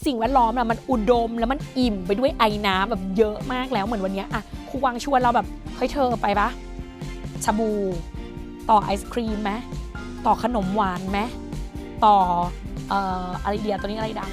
สิ่งแวดล้อมมันอุดมแล้วมันอิ่มไปด้วยไอน้ำแบบเยอะมากแล้วเหมือนวันนี้ครูวางชวนเราแบบเฮ้ยเธอไปปะชาบูต่อไอศครีมไหมต่อขนมหวานไหมต่ออะไรเดียตัวนี้อะไรดัง